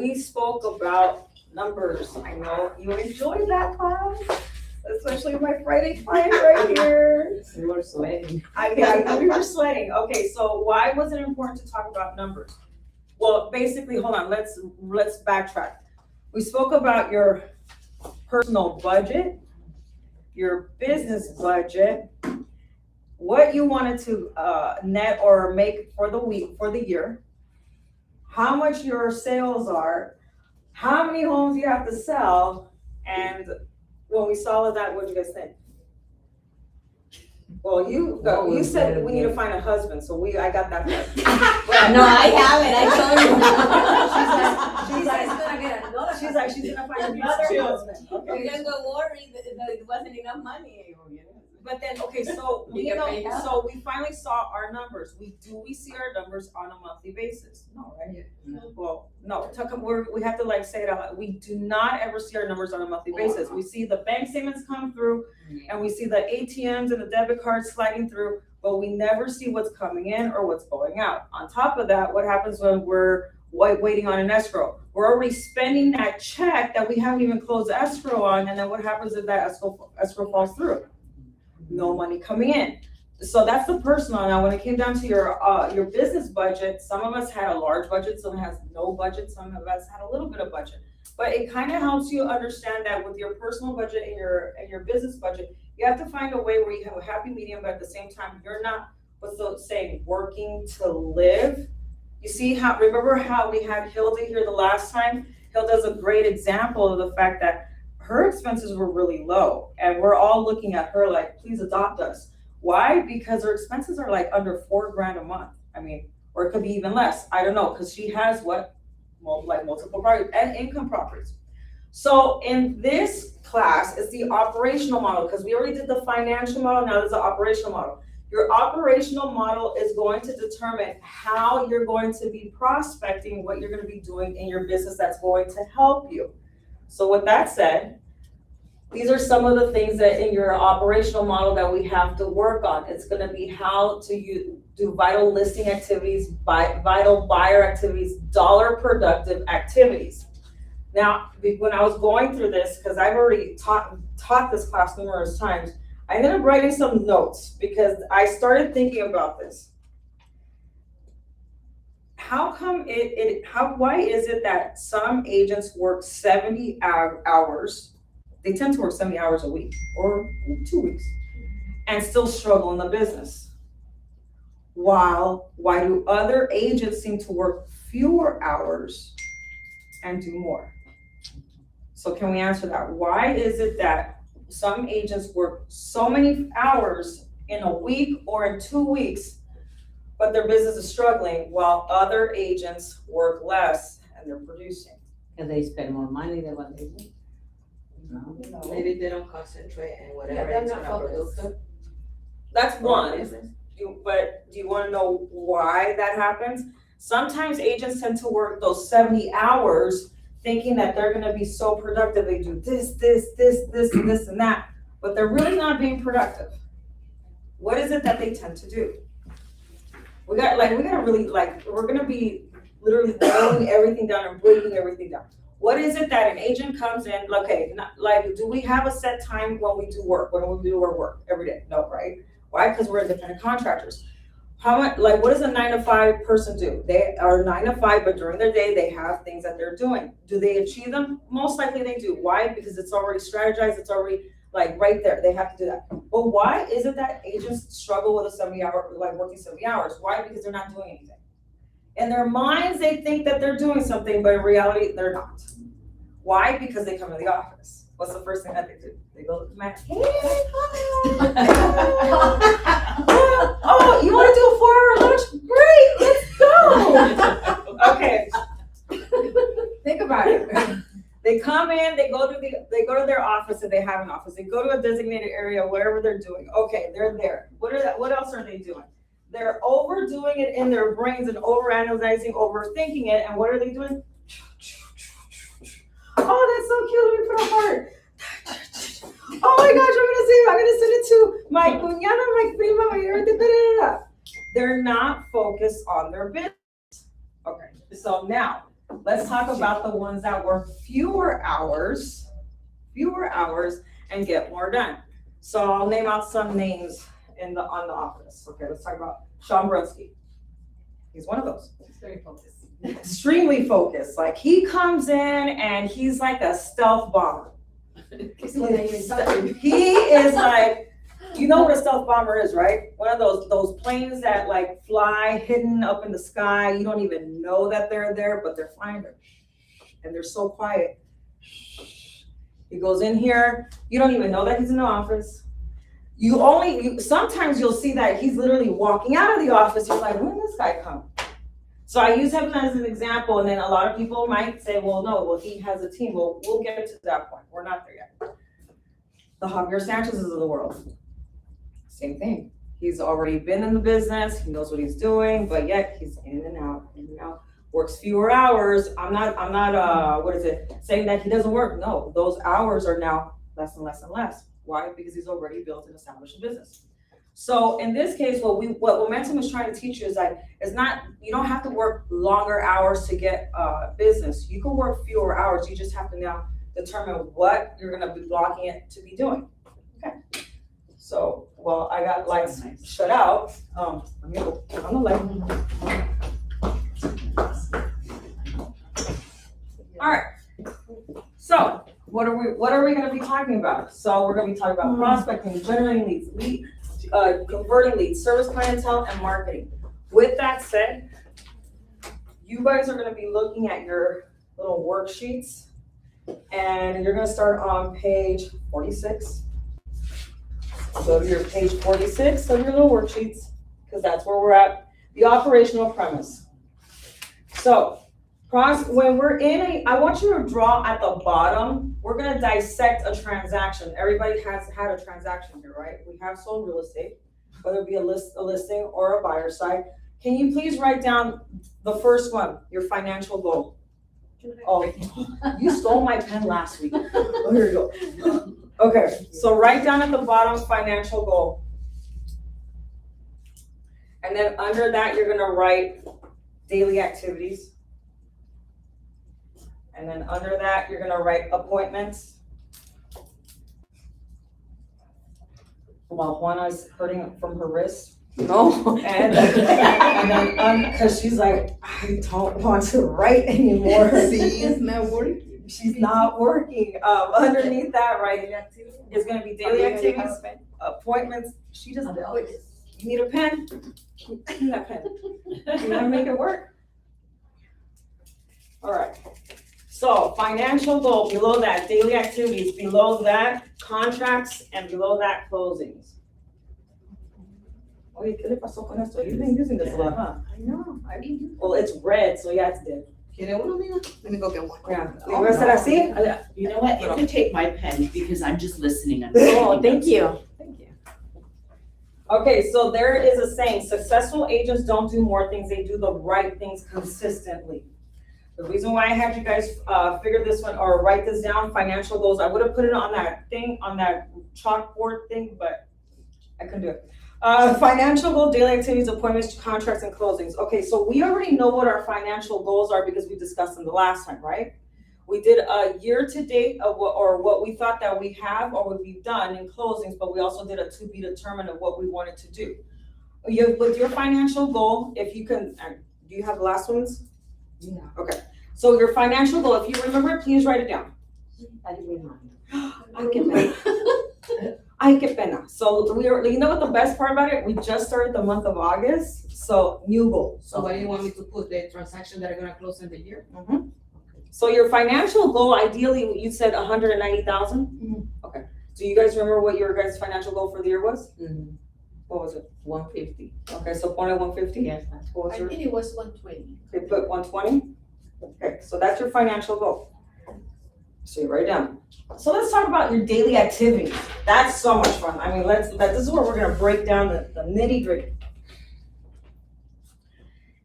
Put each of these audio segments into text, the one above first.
We spoke about numbers. I know you enjoyed that class, especially my Friday client right here. We were sweating. I know we were sweating. Okay, so why was it important to talk about numbers? Well, basically, hold on, let's backtrack. We spoke about your personal budget, your business budget, what you wanted to net or make for the week, for the year, how much your sales are, how many homes you have to sell, and when we saw all of that, what did you guys think? Well, you said we need to find a husband, so I got that. No, I haven't, I told you. She's like, gonna get another. she's gonna find another husband. Okay. You're gonna go worry that it wasn't enough money. But then, okay, so You get paid out? so we finally saw our numbers. We see our numbers on a monthly basis. No, right? No. Well, no, we have to like say it out loud. We do not ever see our numbers on a monthly basis. We see the bank statements come through and we see the ATMs and the debit cards sliding through, but we never see what's coming in or what's going out. On top of that, what happens when we're waiting on an escrow? We're already spending that check that we haven't even closed the escrow on, and then what happens if that escrow falls through? No money coming in. So that's the personal. Now, when it came down to your business budget, some of us had a large budget, some has no budget, some of us had a little bit of budget. But it kind of helps you understand that with your personal budget and your business budget, you have to find a way where you have a happy medium, but at the same time, you're not, what's the saying, working to live. You see remember how we had Hilda here the last time? Hilda's a great example of the fact that her expenses were really low, and we're all looking at her like, please adopt us. Why? Because her expenses are like under $4,000 a month. I mean, or it could be even less. I don't know, because she has multiple properties and income properties. So in this class, it's the operational model, because we already did the financial model. Now there's the operational model. Your operational model is going to determine how you're going to be prospecting, what you're going to be doing in your business that's going to help you. So with that said, these are some of the things that in your operational model that we have to work on. It's going to be how to do vital listing activities, vital buyer activities, dollar productive activities. Now, when I was going through this, because I've already taught this class numerous times, I ended up writing some notes because I started thinking about this. How come why is it that some agents work 70 hours? They tend to work 70 hours a week or 2 weeks and still struggle in the business. Why do other agents seem to work fewer hours and do more? So can we answer that? Why is it that some agents work so many hours in a week or in 2 weeks, but their business is struggling, while other agents work less and they're producing? And they spend more money than what they do. No. Maybe they don't concentrate in whatever they're it's not gonna focused. produce. That's one. But do you want to know why that happens? Sometimes agents tend to work those 70 hours thinking that they're going to be so productive. They do this, and that, but they're really not being productive. What is it that they tend to do? We're going to be literally boiling everything down and breaking everything down. What is it that an agent comes in, okay, do we have a set time when we do work? When we do our work every day? No, right? Why? Because we're independent contractors. What does a 9 to 5 person do? They are 9 to 5, but during their day, they have things that they're doing. Do they achieve them? Most likely they do. Why? Because it's already strategized. It's already right there. They have to do that. But why is it that agents struggle with working 70 hours? Why? Because they're not doing anything. In their minds, they think that they're doing something, but in reality, they're not. Why? Because they come to the office. What's the first thing that they do? They go to the man. Hey, hi. Oh, you want to do a 4-hour lunch? Great, let's go. Okay. Think about it. They come in, they go to their office if they have an office. They go to a designated area, whatever they're doing. Okay, they're there. What else are they doing? They're overdoing it in their brains and overanalyzing, overthinking it. And what are they doing? Oh, that's so cute. Let me put a heart. Oh my gosh, I'm gonna send it to my cuñada, my prima, my everything. They're not focused on their business. Okay, so now let's talk about the ones that work fewer hours and get more done. So I'll name out some names on the office. Okay, let's talk about Sean Brunsky. He's one of those. He's very focused. Extremely focused. Like he comes in and he's like a stealth bomber. He is like, you know what a stealth bomber is, right? One of those planes that like fly hidden up in the sky. You don't even know that they're there, but they're flying there. And they're so quiet. He goes in here, you don't even know that he's in the office. Sometimes you'll see that he's literally walking out of the office. You're like, when did this guy come? So I use him as an example, and then a lot of people might say, well, no, well, he has a team. Well, we'll get to that point. We're not there yet. The Javier Sanchez's of the world, same thing. He's already been in the business. He knows what he's doing, but yet he's in and out, works fewer hours. I'm not, saying that he doesn't work. No, those hours are now less and less and less. Why? Because he's already built and established a business. So in this case, what Momentum is trying to teach you is that you don't have to work longer hours to get business. You can work fewer hours. You just have to now determine what you're gonna be blocking it to be doing. Okay. So, well, I got lights shut out. Let me go on the light. All right. So what are we gonna be talking about? So we're gonna be talking about prospecting, generating leads, converting leads, service clientele, and marketing. With that said, you guys are gonna be looking at your little worksheets, and you're gonna start on page 46. Go to your page 46 of your little worksheets, because that's where we're at, the operational premise. So, when we're I want you to draw at the bottom. We're gonna dissect a transaction. Everybody has had a transaction here, right? We have sold real estate, whether it be a listing or a buyer side. Can you please write down the first one, your financial goal? Oh, you stole my pen last week. Oh, here you go. Okay, so write down at the bottom, financial goal. And then under that, you're gonna write daily activities. And then under that, you're gonna write appointments. While Juana's hurting from her wrist. No. And then, cause she's like, I don't want to write anymore. See, it's not working. She's not working. Underneath that, right, is gonna be daily activities, appointments. She doesn't know it. You need a pen? Give me that pen. You wanna make it work? All right. So financial goal, below that, daily activities, below that, contracts, and below that, closings. Oye, ¿qué le pasó con esto? You've been using this a lot, huh? I know, I mean. Well, it's red, so yeah, it's dead. ¿Quiere uno, amiga? Let me go get one. Yeah. ¿Le voy a hacer así? You know what, you can take my pen because I'm just listening. Oh, thank you. Thank you. Okay, so there is a saying, successful agents don't do more things, they do the right things consistently. The reason why I had you guys figure this one or write this down, financial goals, I would have put it on that thing, on that chalkboard thing, but I couldn't do it. Financial goal, daily activities, appointments, contracts, and closings. Okay, so we already know what our financial goals are because we discussed them the last time, right? We did a year to date of what we thought that we have or what we've done in closings, but we also did a to be determined of what we wanted to do. With your financial goal, if you can, do you have the last ones? Yeah. Okay, so your financial goal, if you remember it, please write it down. Ay, qué pena. So you know what the best part about it? We just started the month of August, so new goal. So what do you want me to put, the transaction that are gonna close in the year? Mm-hmm. So your financial goal, ideally, you said 190,000? Mm-hmm. Okay, do you guys remember what your guys' financial goal for the year was? Mm-hmm. What was it? 150. Okay, so point at 150? Yes. What was I your, think it was 120. they put 120? Okay, so that's your financial goal. So you write it down. So let's talk about your daily activities. That's so much fun. I mean, this is where we're gonna break down the nitty gritty.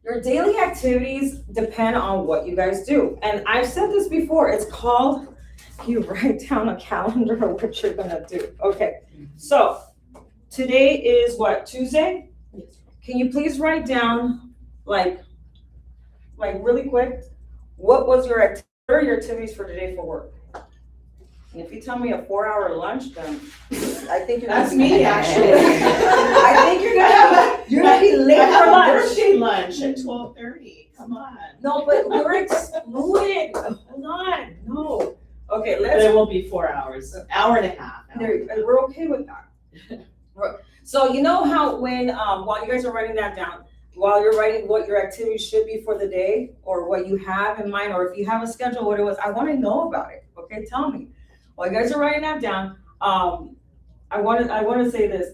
Your daily activities depend on what you guys do. And I've said this before, it's called, you write down a calendar of what you're gonna do. Okay, so today is what, Tuesday? Yes. Can you please write down, like really quick, what are your activities for today for work? And if you tell me a 4-hour lunch, then I think you're. That's gonna be- me, actually. I think you're gonna be late I have for a lunch. birthday lunch at 12:30. Come on. No, but we're excluded. Hold on, no. Okay, But let's. it won't be 4 hours, hour and a half. We're okay with that. So you know how when, while you guys are writing that down, while you're writing what your activity should be for the day, or what you have in mind, or if you have a schedule, what it was, I wanna know about it, okay, tell me. While you guys are writing that down, I wanna say this,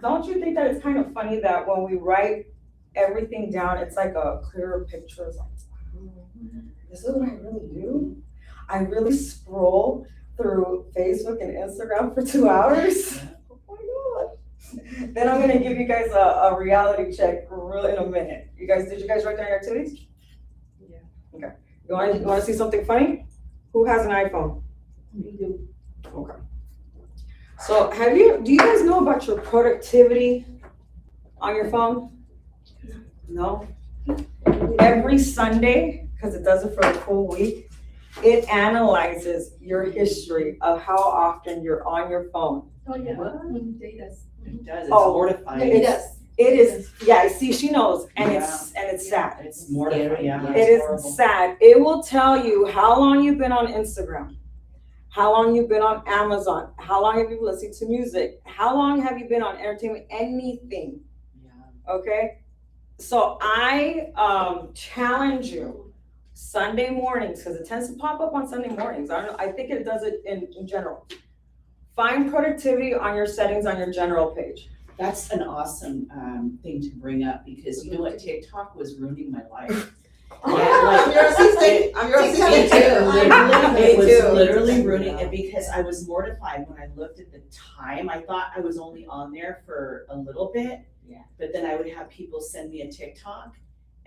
don't you think that it's kind of funny that when we write everything down, it's like a clearer picture, it's like, this is what I really do? I really scroll through Facebook and Instagram for 2 hours? Oh my God. Then I'm gonna give you guys a reality check in a minute. Did you guys write down your activities? Yeah. Okay. You wanna see something funny? Who has an iPhone? Me do. Okay. So do you guys know about your productivity on your phone? No? Every Sunday, because it does it for the full week, it analyzes your history of how often you're on your phone. Oh, yeah. What? It does. It does, it's Oh, mortifying. It does. It is, yeah, see, she knows, and it's sad. It's mortifying, yeah. It it's is horrible. sad. It will tell you how long you've been on Instagram, how long you've been on Amazon, how long have you been listening to music, how long have you been on entertainment, anything, Yeah. okay? So I challenge you, Sunday mornings, because it tends to pop up on Sunday mornings. I don't know, I think it does it in general. Find productivity on your settings on your general page. That's an awesome thing to bring up, because you know what, TikTok was ruining my life. Oh, like, your assistant. I'm your assistant It too. was Me too. literally ruining it, because I was mortified when I looked at the time. I thought I was only on there for a little bit. Yeah. But then I would have people send me a TikTok,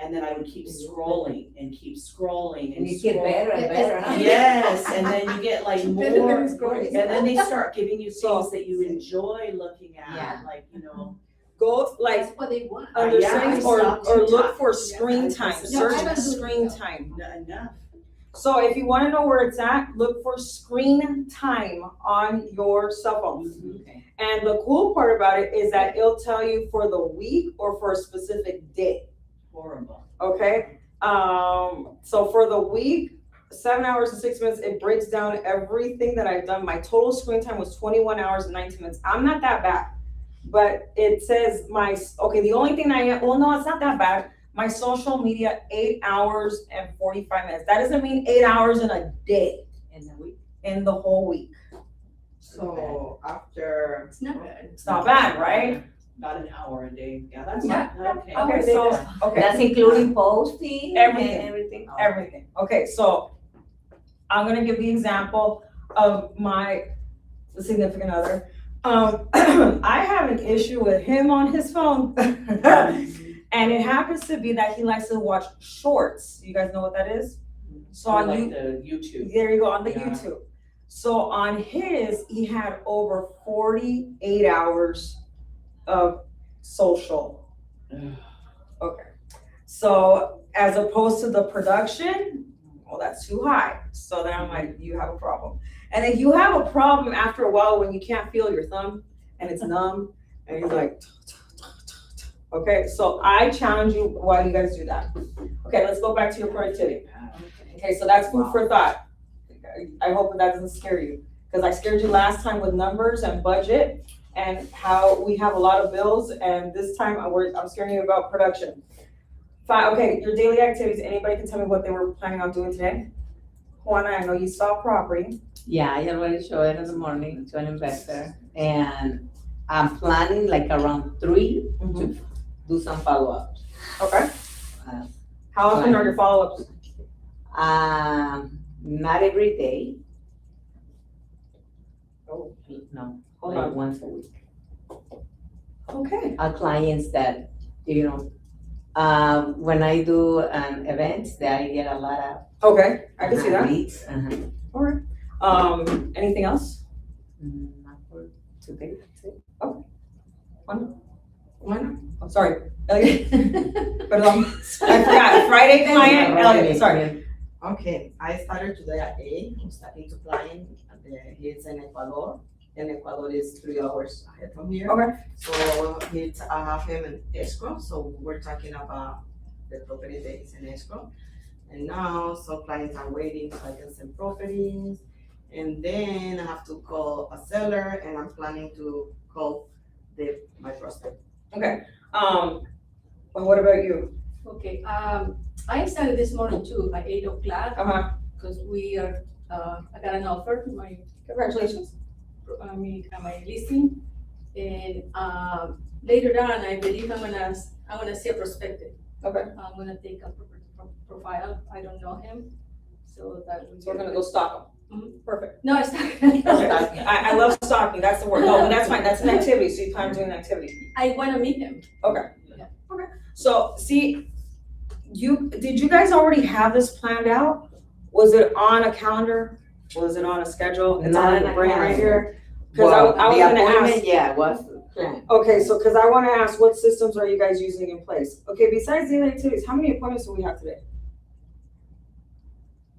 and then I would keep scrolling and keep scrolling And you get better and better, huh? Yes, and then you get like Better more, than scrolling. and then they start giving you So- things that you enjoy looking at, Yeah. like, you know. Go like That's what they want. under Yeah, settings I or stopped look TikTok. for screen time, No, search I haven't done screen that. time. Enough. So if you wanna know where it's at, look for screen time on your cell phone. Okay. And the cool part about it is that it'll tell you for the week or for a specific day, Horrible. okay? So for the week, 7 hours and 6 minutes, it breaks down everything that I've done. My total screen time was 21 hours and 19 minutes. I'm not that bad, but it says the only thing no, it's not that bad. My social media, 8 hours and 45 minutes. That doesn't mean 8 hours in a day, In the week. in the whole week. So after. It's not bad. It's not bad, right? About an hour a day, yeah, that's Yeah. not, okay. Okay, so, okay. That's including posting Everything. and everything? Oh. Everything. Okay, so I'm gonna give the example of my significant other. I have an issue with him on his phone. And it happens to be that he likes to watch shorts. You guys know what that is? So Or on like you, the YouTube. there you go, on the Yeah. YouTube. So on his, he had over 48 hours of social. Okay. So as opposed to the production, well, that's too high. So then I'm like, you have a problem. And if you have a problem after a while when you can't feel your thumb and it's numb and you're like, okay, so I challenge you while you guys do that. Okay, let's go back to your productivity. Okay, so that's food for thought. I hope that doesn't scare you, because I scared you last time with numbers and budget and how we have a lot of bills, and this time I'm scaring you about production. Okay, your daily activities, anybody can tell me what they were planning on doing today? Juana, I know you saw property. Yeah, I already showed it in the morning to an investor, and I'm planning like around 3 to do some follow-ups. Okay, Uh, how often are your follow-ups? Not every day. Oh, No, hold like on. once a week. Okay, Our clients that, when I do an event, that I get a lot of. okay, I can see that. Leads. Alright, anything else? Not for today, that's it. One? I'm sorry, Elliot. Perdón, I forgot, Friday client, Elliot, sorry. Okay, I started today at 8. I'm starting to flying. He's in Ecuador. And Ecuador is 3 hours ahead from here. Okay. So I have him in escrow. So we're talking about the property that is in escrow. And now some clients are waiting so I can send properties. And then I have to call a seller, and I'm planning to call my prospect. Okay, well, what about you? Okay, I started this morning too, at 8 o'clock, Uh-huh, because we are, I got an offer, my congratulations. my listing. And, later on, I believe I'm gonna see a prospective. Okay, I'm gonna take a profile, I don't know him, so that. so we're gonna go stalk them. Mhm. Perfect. No, it's not. Okay. I love stalking, that's the word. No, but that's fine, that's an activity, so you plan on doing an activity. I wanna meet him. So, see, did you guys already have this planned out? Was it on a calendar? Was it on a schedule? It's Not on on the a brain right calendar. here? Cause Well, I was the gonna appointment, ask. yeah, was planned. Okay, so, cause I wanna ask, what systems are you guys using in place? Okay, besides daily activities, how many appointments do we have today?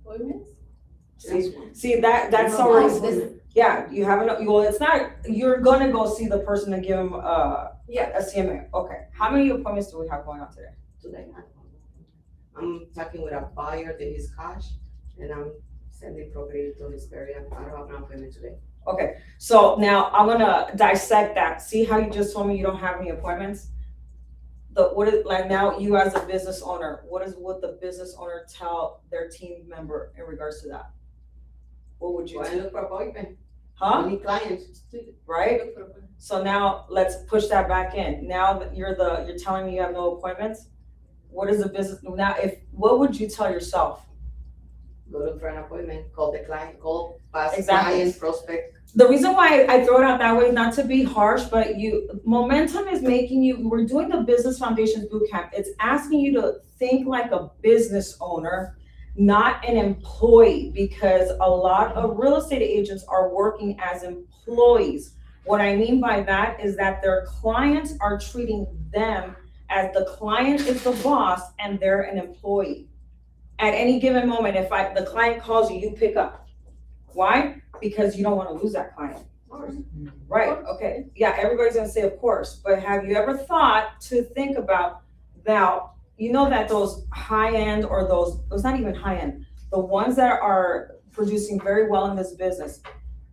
Appointments? See, that's No, already, this- yeah, you haven't, well, it's not, you're gonna go see the person and give them, Yeah, a CMA. Okay, how many appointments do we have going on today? Today, I'm talking with a buyer that is cash, and I'm sending property to his area. I don't have an appointment today. Okay, so now I'm gonna dissect that. See how you just told me you don't have any appointments? What is, like now you as a business owner, would the business owner tell their team member in regards to that? What would you Go and do? look for appointment. Huh? Any clients? Right? look for appointment. So now let's push that back in. Now that you're telling me you have no appointments? What is the business, now what would you tell yourself? Go look for an appointment, call the client, call past Exactly. client, prospect. The reason why I throw it out that way, not to be harsh, but Momentum is making we're doing the Business Foundations Bootcamp. It's asking you to think like a business owner, not an employee, because a lot of real estate agents are working as employees. What I mean by that is that their clients are treating them as the client is the boss and they're an employee. At any given moment, if the client calls you, you pick up. Why? Because you don't want to lose that client. Right, okay, yeah, everybody's gonna say of course, but have you ever thought to think about now, you know that those high-end or those not even high-end, the ones that are producing very well in this business,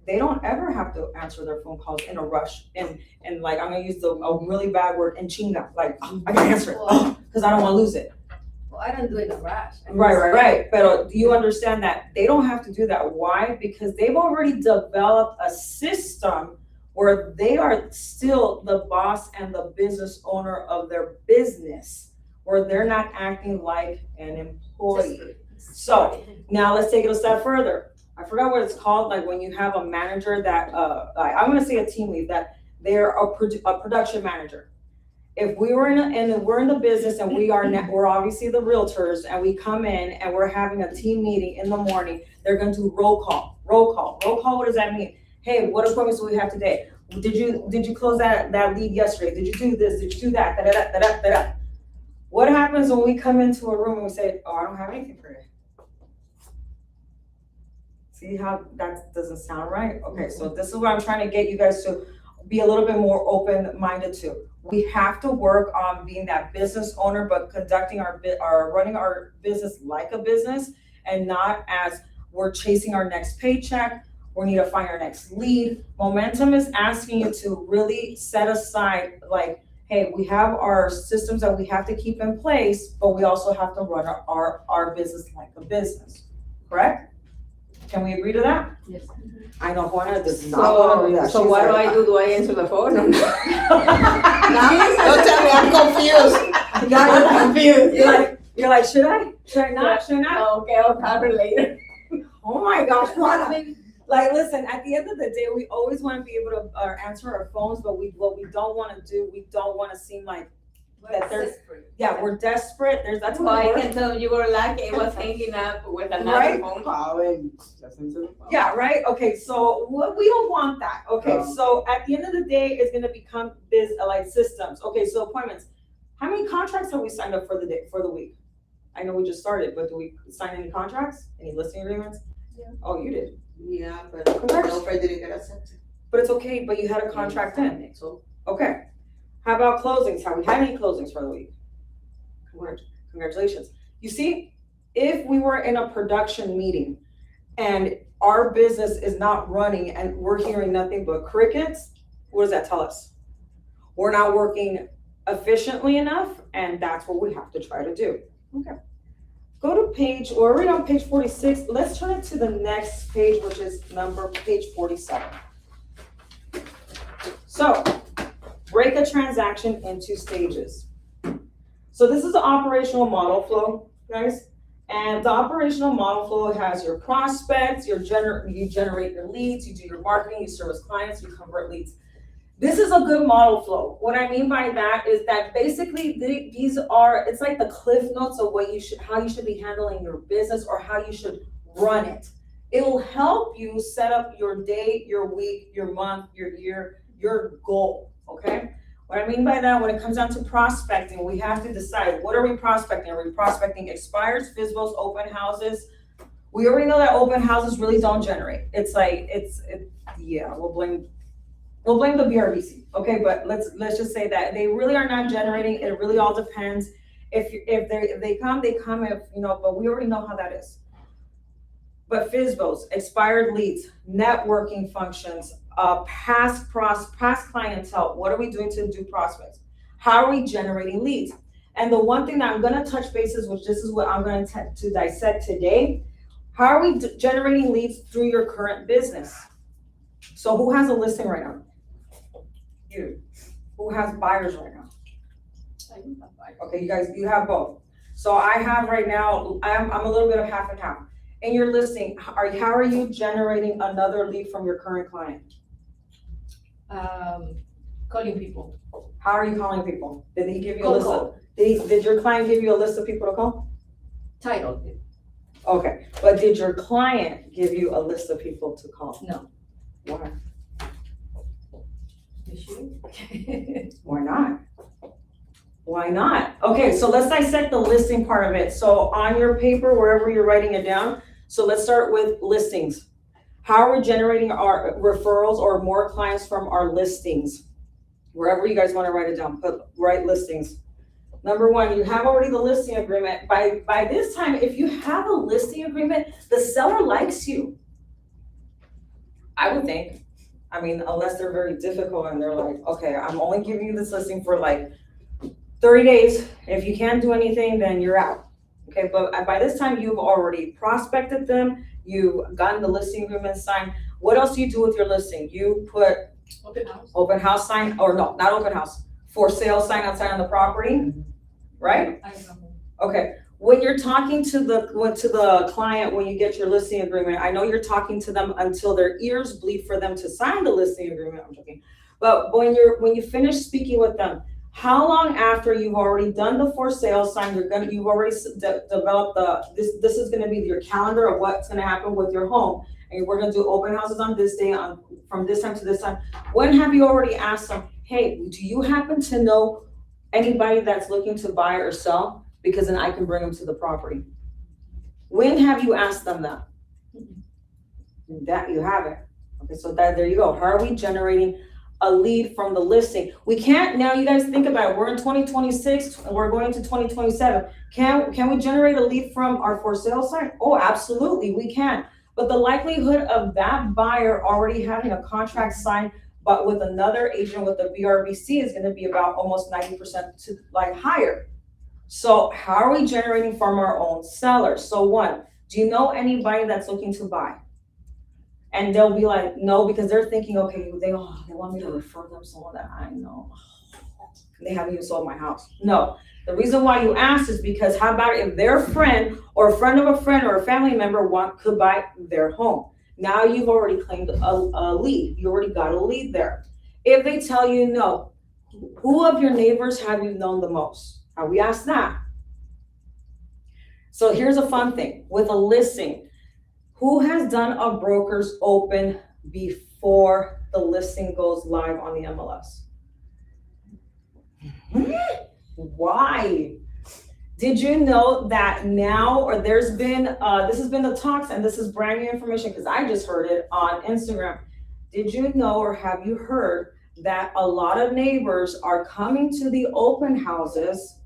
they don't ever have to answer their phone calls in a rush and like, I'm gonna use a really bad word, en chinga, like, oh, I gotta answer it, because I don't wanna lose it. Well, I don't do it in a rush. Right. But do you understand that they don't have to do that? Why? Because they've already developed a system where they are still the boss and the business owner of their business, where they're not acting like an employee. So now let's take it a step further. I forgot what it's called, like when you have a manager that, I'm gonna say a team lead, that they're a production manager. If we were we're in the business and we're obviously the realtors and we come in and we're having a team meeting in the morning, they're gonna do roll call. What does that mean? Hey, what appointments do we have today? Did you close that lead yesterday? Did you do this? Did you do that? Da-da-da-da-da-da. What happens when we come into a room and we say, oh, I don't have anything for you? See how that doesn't sound right? Okay, so this is what I'm trying to get you guys to be a little bit more open-minded to. We have to work on being that business owner, but conducting running our business like a business and not as we're chasing our next paycheck. We need to find our next lead. Momentum is asking you to really set aside, like, hey, we have our systems that we have to keep in place, but we also have to run our business like a business, correct? Can we agree to that? Yes. I know Juana does not want to do that. So She's what like, do I do? Do I answer the phone or not? Don't tell me, I'm confused. Now you're confused. You're like, should I? Should I not? Should I not? Okay, I'll call her later. Oh my gosh, Juana. Like, listen, at the end of the day, we always want to be able to answer our phones, but what we don't want to do, we don't want to seem like that we're desperate. That's Well, I what can tell you were lucky. I was hanging up with another Right? phone call and just answer the phone. Yeah, right? Okay, so we don't want that. Okay, No. so at the end of the day, it's gonna become like systems. Okay, so appointments. How many contracts have we signed up for the week? I know we just started, but do we sign any contracts? Any listing agreements? Yeah. Oh, you did, Yeah, but Congrats. the offer didn't get accepted. but it's okay, but you had a contract in, So, okay. How about closings? Have we had any closings for the week? Congratulations. You see, if we were in a production meeting and our business is not running and we're hearing nothing but crickets, what does that tell us? We're not working efficiently enough, and that's what we have to try to do. Okay. Go to we're already on page 46. Let's turn it to the next page, which is page 47. So, break a transaction into stages. So this is the operational model flow, guys. And the operational model flow has your prospects, you generate your leads, you do your marketing, you service clients, you convert leads. This is a good model flow. What I mean by that is that basically it's like the cliff notes of how you should be handling your business or how you should run it. It will help you set up your day, your week, your month, your year, your goal, okay? What I mean by that, when it comes down to prospecting, we have to decide, what are we prospecting? Are we prospecting expires, FSBOs, open houses? We already know that open houses really don't generate. We'll blame the BRBC, okay? But let's just say that they really are not generating. It really all depends. If they come, but we already know how that is. But FSBOs, expired leads, networking functions, past clientele, what are we doing to do prospects? How are we generating leads? And the one thing that I'm gonna touch bases, which this is what I'm gonna to dissect today, how are we generating leads through your current business? So who has a listing right now? You. Who has buyers right now? Okay, you guys, you have both. So I have right now, I'm a little bit of half and half. In your listing, how are you generating another lead from your current client? Calling people. How are you calling people? Did he give you a list? Did your client give you a list of people to call? Title. Okay, but did your client give you a list of people to call? No. Why? Issue. Why not? Why not? Okay, so let's dissect the listing part of it. So on your paper, wherever you're writing it down, so let's start with listings. How are we generating our referrals or more clients from our listings? Wherever you guys want to write it down, write listings. Number one, you have already the listing agreement. By this time, if you have a listing agreement, the seller likes you. I would think. I mean, unless they're very difficult and they're like, okay, I'm only giving you this listing for like 30 days. If you can't do anything, then you're out. Okay, but by this time, you've already prospected them. You've gotten the listing agreement signed. What else do you do with your listing? You put open house sign, or no, not open house, for sale sign outside on the property, right? Okay, when you're talking to the client, when you get your listing agreement, I know you're talking to them until their ears bleed for them to sign the listing agreement. I'm joking, but when you finish speaking with them, how long after you've already done the for sale sign, you've already developed this is gonna be your calendar of what's gonna happen with your home, and we're gonna do open houses on this day, from this time to this time. When have you already asked them, hey, do you happen to know anybody that's looking to buy or sell? Because then I can bring them to the property. When have you asked them that? That you haven't. Okay, so there you go. How are we generating a lead from the listing? We can't, now you guys think about it, we're in 2026 and we're going to 2027. Can we generate a lead from our for sale sign? Oh, absolutely, we can. But the likelihood of that buyer already having a contract signed, but with another agent with the BRBC, is gonna be about almost 90% to like higher. So how are we generating from our own sellers? So one, do you know anybody that's looking to buy? And they'll be like, no, because they're thinking, okay, they want me to refer them someone that I know. They haven't even sold my house. No, the reason why you ask is because how about if their friend or a friend of a friend or a family member could buy their home? Now you've already claimed a lead. You already got a lead there. If they tell you no, who of your neighbors have you known the most? Have we asked that? So here's a fun thing with a listing. Who has done a broker's open before the listing goes live on the MLS? Why? Did you know that now, or there's been, this has been the talks, and this is brand new information because I just heard it on Instagram. Did you know, or have you heard that a lot of neighbors are coming to the open houses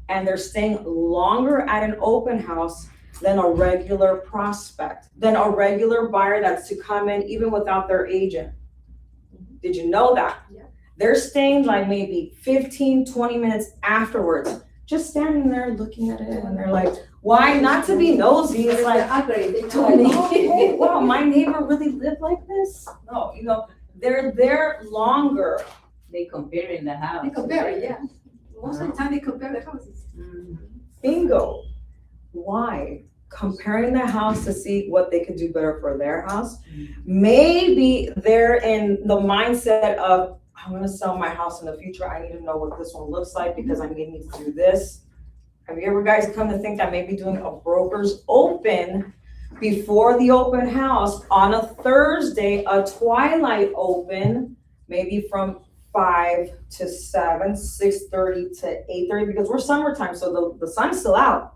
and they're staying longer at an open house than a regular prospect, than a regular buyer that's to come in even without their agent? Did you know that? Yeah. They're staying like maybe 15, 20 minutes afterwards, just standing there looking at it, and they're like, why? Not to be nosy, it's like, oh, hey, wow, my neighbor really lived like this? No, you know, they're there longer. They compare in the house. They compare it, yeah. Most of the time they compare the houses. Bingo. Why? Comparing the house to see what they could do better for their house. Maybe they're in the mindset of, I'm gonna sell my house in the future. I need to know what this one looks like because I may need to do this. Have you ever guys come to think that maybe doing a broker's open before the open house on a Thursday, a twilight open, maybe from 5 to 7, 6:30 to 8:30, because we're summertime, so the sun's still out.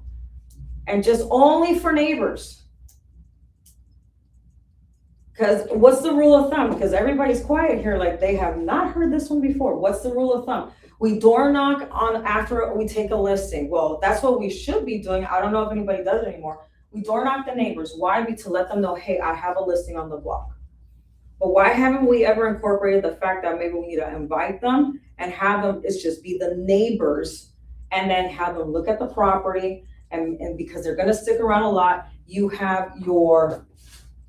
And just only for neighbors. Because what's the rule of thumb? Because everybody's quiet here, like they have not heard this one before. What's the rule of thumb? We door knock on after we take a listing. Well, that's what we should be doing. I don't know if anybody does it anymore. We door knock the neighbors. Why? To let them know, hey, I have a listing on the block. But why haven't we ever incorporated the fact that maybe we need to invite them and have them, it's just be the neighbors, and then have them look at the property, and because they're gonna stick around a lot, you have your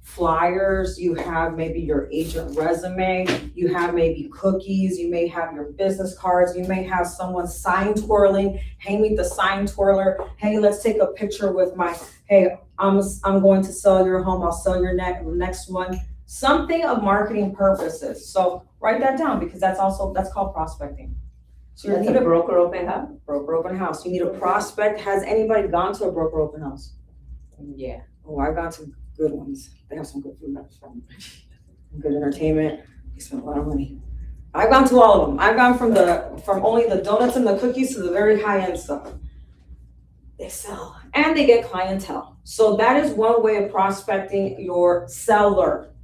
flyers, you have maybe your agent resume, you have maybe cookies, you may have your business cards, you may have someone sign twirling, hey, meet the sign twirler, hey, let's take a picture with my, hey, I'm going to sell your home, I'll sell your next one. Something of marketing purposes. So write that down, because that's called prospecting. So you That's need a broker open house? broker open house. You need a prospect. Has anybody gone to a broker open house? Yeah. Oh, I've gone to good ones. They have some good food, good entertainment. They spend a lot of money. I've gone to all of them. I've gone from only the donuts and the cookies to the very high end stuff. They sell and they get clientele. So that is one way of prospecting your seller.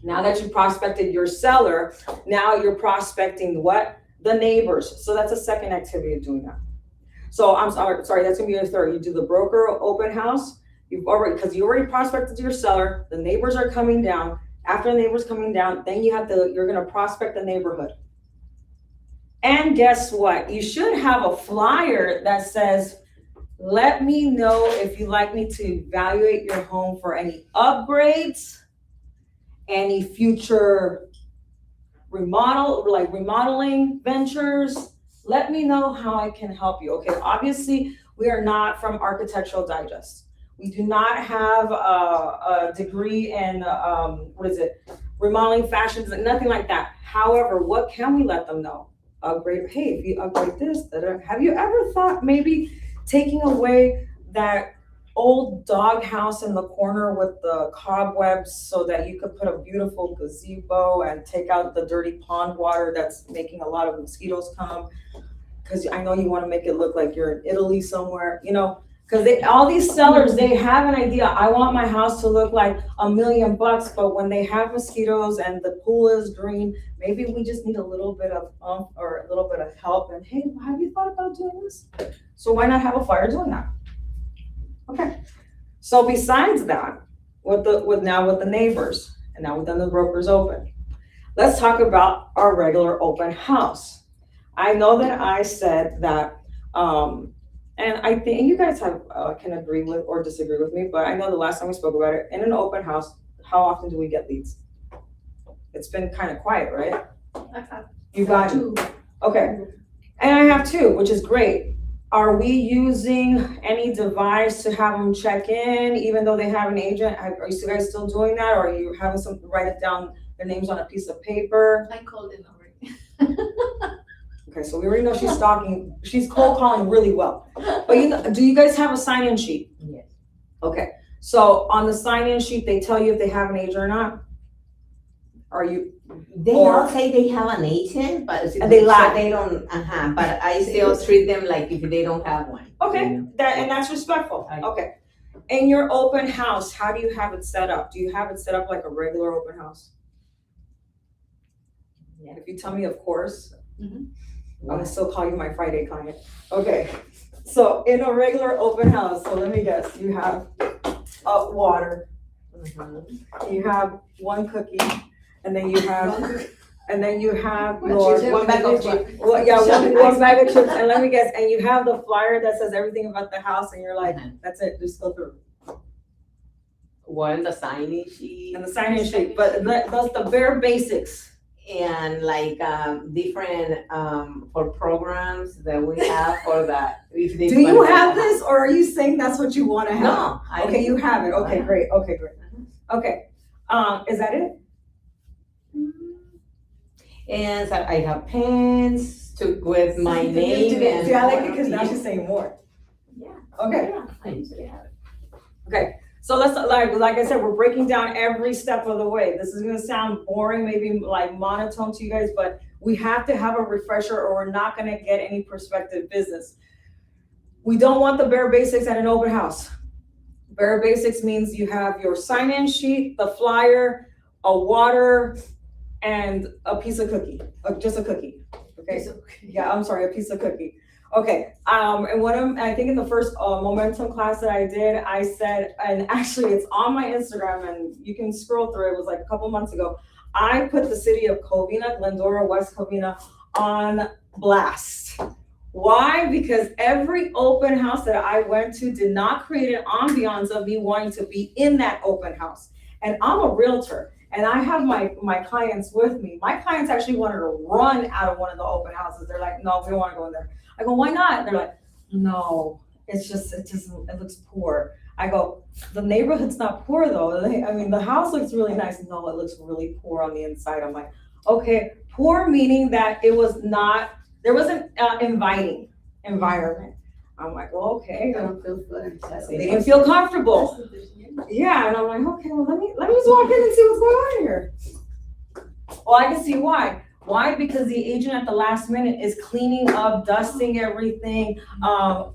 Now that you prospected your seller, now you're prospecting what? The neighbors. So that's a second activity of doing that. So I'm sorry, that's gonna be your third. You do the broker open house. Because you already prospected your seller, the neighbors are coming down. After the neighbors coming down, then you're gonna prospect the neighborhood. And guess what? You should have a flyer that says, let me know if you'd like me to evaluate your home for any upgrades, any future remodeling ventures. Let me know how I can help you. Okay, obviously we are not from Architectural Digest. We do not have a degree in remodeling, fashions, nothing like that. However, what can we let them know? Upgrade, hey, if you upgrade this, have you ever thought maybe taking away that old doghouse in the corner with the cobwebs so that you could put a beautiful gazebo and take out the dirty pond water that's making a lot of mosquitoes come? Because I know you want to make it look like you're in Italy somewhere, you know, because all these sellers, they have an idea. I want my house to look like $1 million, but when they have mosquitoes and the pool is green, maybe we just need a little bit of or a little bit of help. And hey, have you thought about doing this? So why not have a flyer doing that? Okay. So besides that, with the neighbors, and now we've done the brokers open, let's talk about our regular open house. I know that I said that, and I think you guys can agree with or disagree with me, but I know the last time we spoke about it, in an open house, how often do we get leads? It's been kind of quiet, right? You got two. Okay. And I have two, which is great. Are we using any device to have them check in, even though they have an agent? Are you guys still doing that? Or are you having some write it down, their names on a piece of paper? I called it already. Okay, so we already know she's stalking. She's cold calling really well. But do you guys have a sign-in sheet? Yes. Okay, so on the sign-in sheet, they tell you if they have an agent or not? Are you, They Or- all say they have an agent, but And they lie. They don't, but I still treat them like if they don't have one. okay, you know? and that's respectful, I- okay. In your open house, how do you have it set up? Do you have it set up like a regular open house? Yeah. If you tell me, of course, Mhm. I'm gonna still call you my Friday client. Okay, so in a regular open house, so let me guess, you have water, Mhm. you have one cookie, and then you have What your chips? One bag of chips. well, yeah, one bag of chips, and let me guess, and you have the flyer that says everything about the house, and you're like, that's it, just go through. One, the signing sheet, And the sign-in sheet, but that's the bare basics. and like, different, for programs that we have for that. If they Do you want have that. this, or are you saying that's what you wanna have? No. Okay, you have it, okay, great, okay, great. Okay, is that it? And so I have pens with my name and. See, I like it because now she's saying more. Yeah. Okay, Yeah, I usually have it. okay, so let's, like I said, we're breaking down every step of the way. This is gonna sound boring, maybe like monotone to you guys, but we have to have a refresher or we're not gonna get any prospective business. We don't want the bare basics at an open house. Bare basics means you have your sign-in sheet, the flyer, a water, and a piece of cookie, just a cookie, okay? Yeah, I'm sorry, a piece of cookie. Okay, and I think in the first Momentum class that I did, I said, and actually it's on my Instagram and you can scroll through, it was like a couple months ago. I put the city of Covina, Glendora, West Covina on blast. Why? Because every open house that I went to did not create an ambiance of me wanting to be in that open house. And I'm a realtor. And I have my clients with me. My clients actually wanted to run out of one of the open houses. They're like, no, we don't want to go in there. I go, why not? They're like, no, it looks poor. I go, the neighborhood's not poor though. I mean, the house looks really nice. No, it looks really poor on the inside. I'm like, okay, poor meaning that there wasn't inviting environment. I'm like, well, okay. They didn't feel comfortable. Yeah, and I'm like, okay, well, let me just walk in and see what's going on here. Well, I can see why. Why? Because the agent at the last minute is cleaning up, dusting everything. One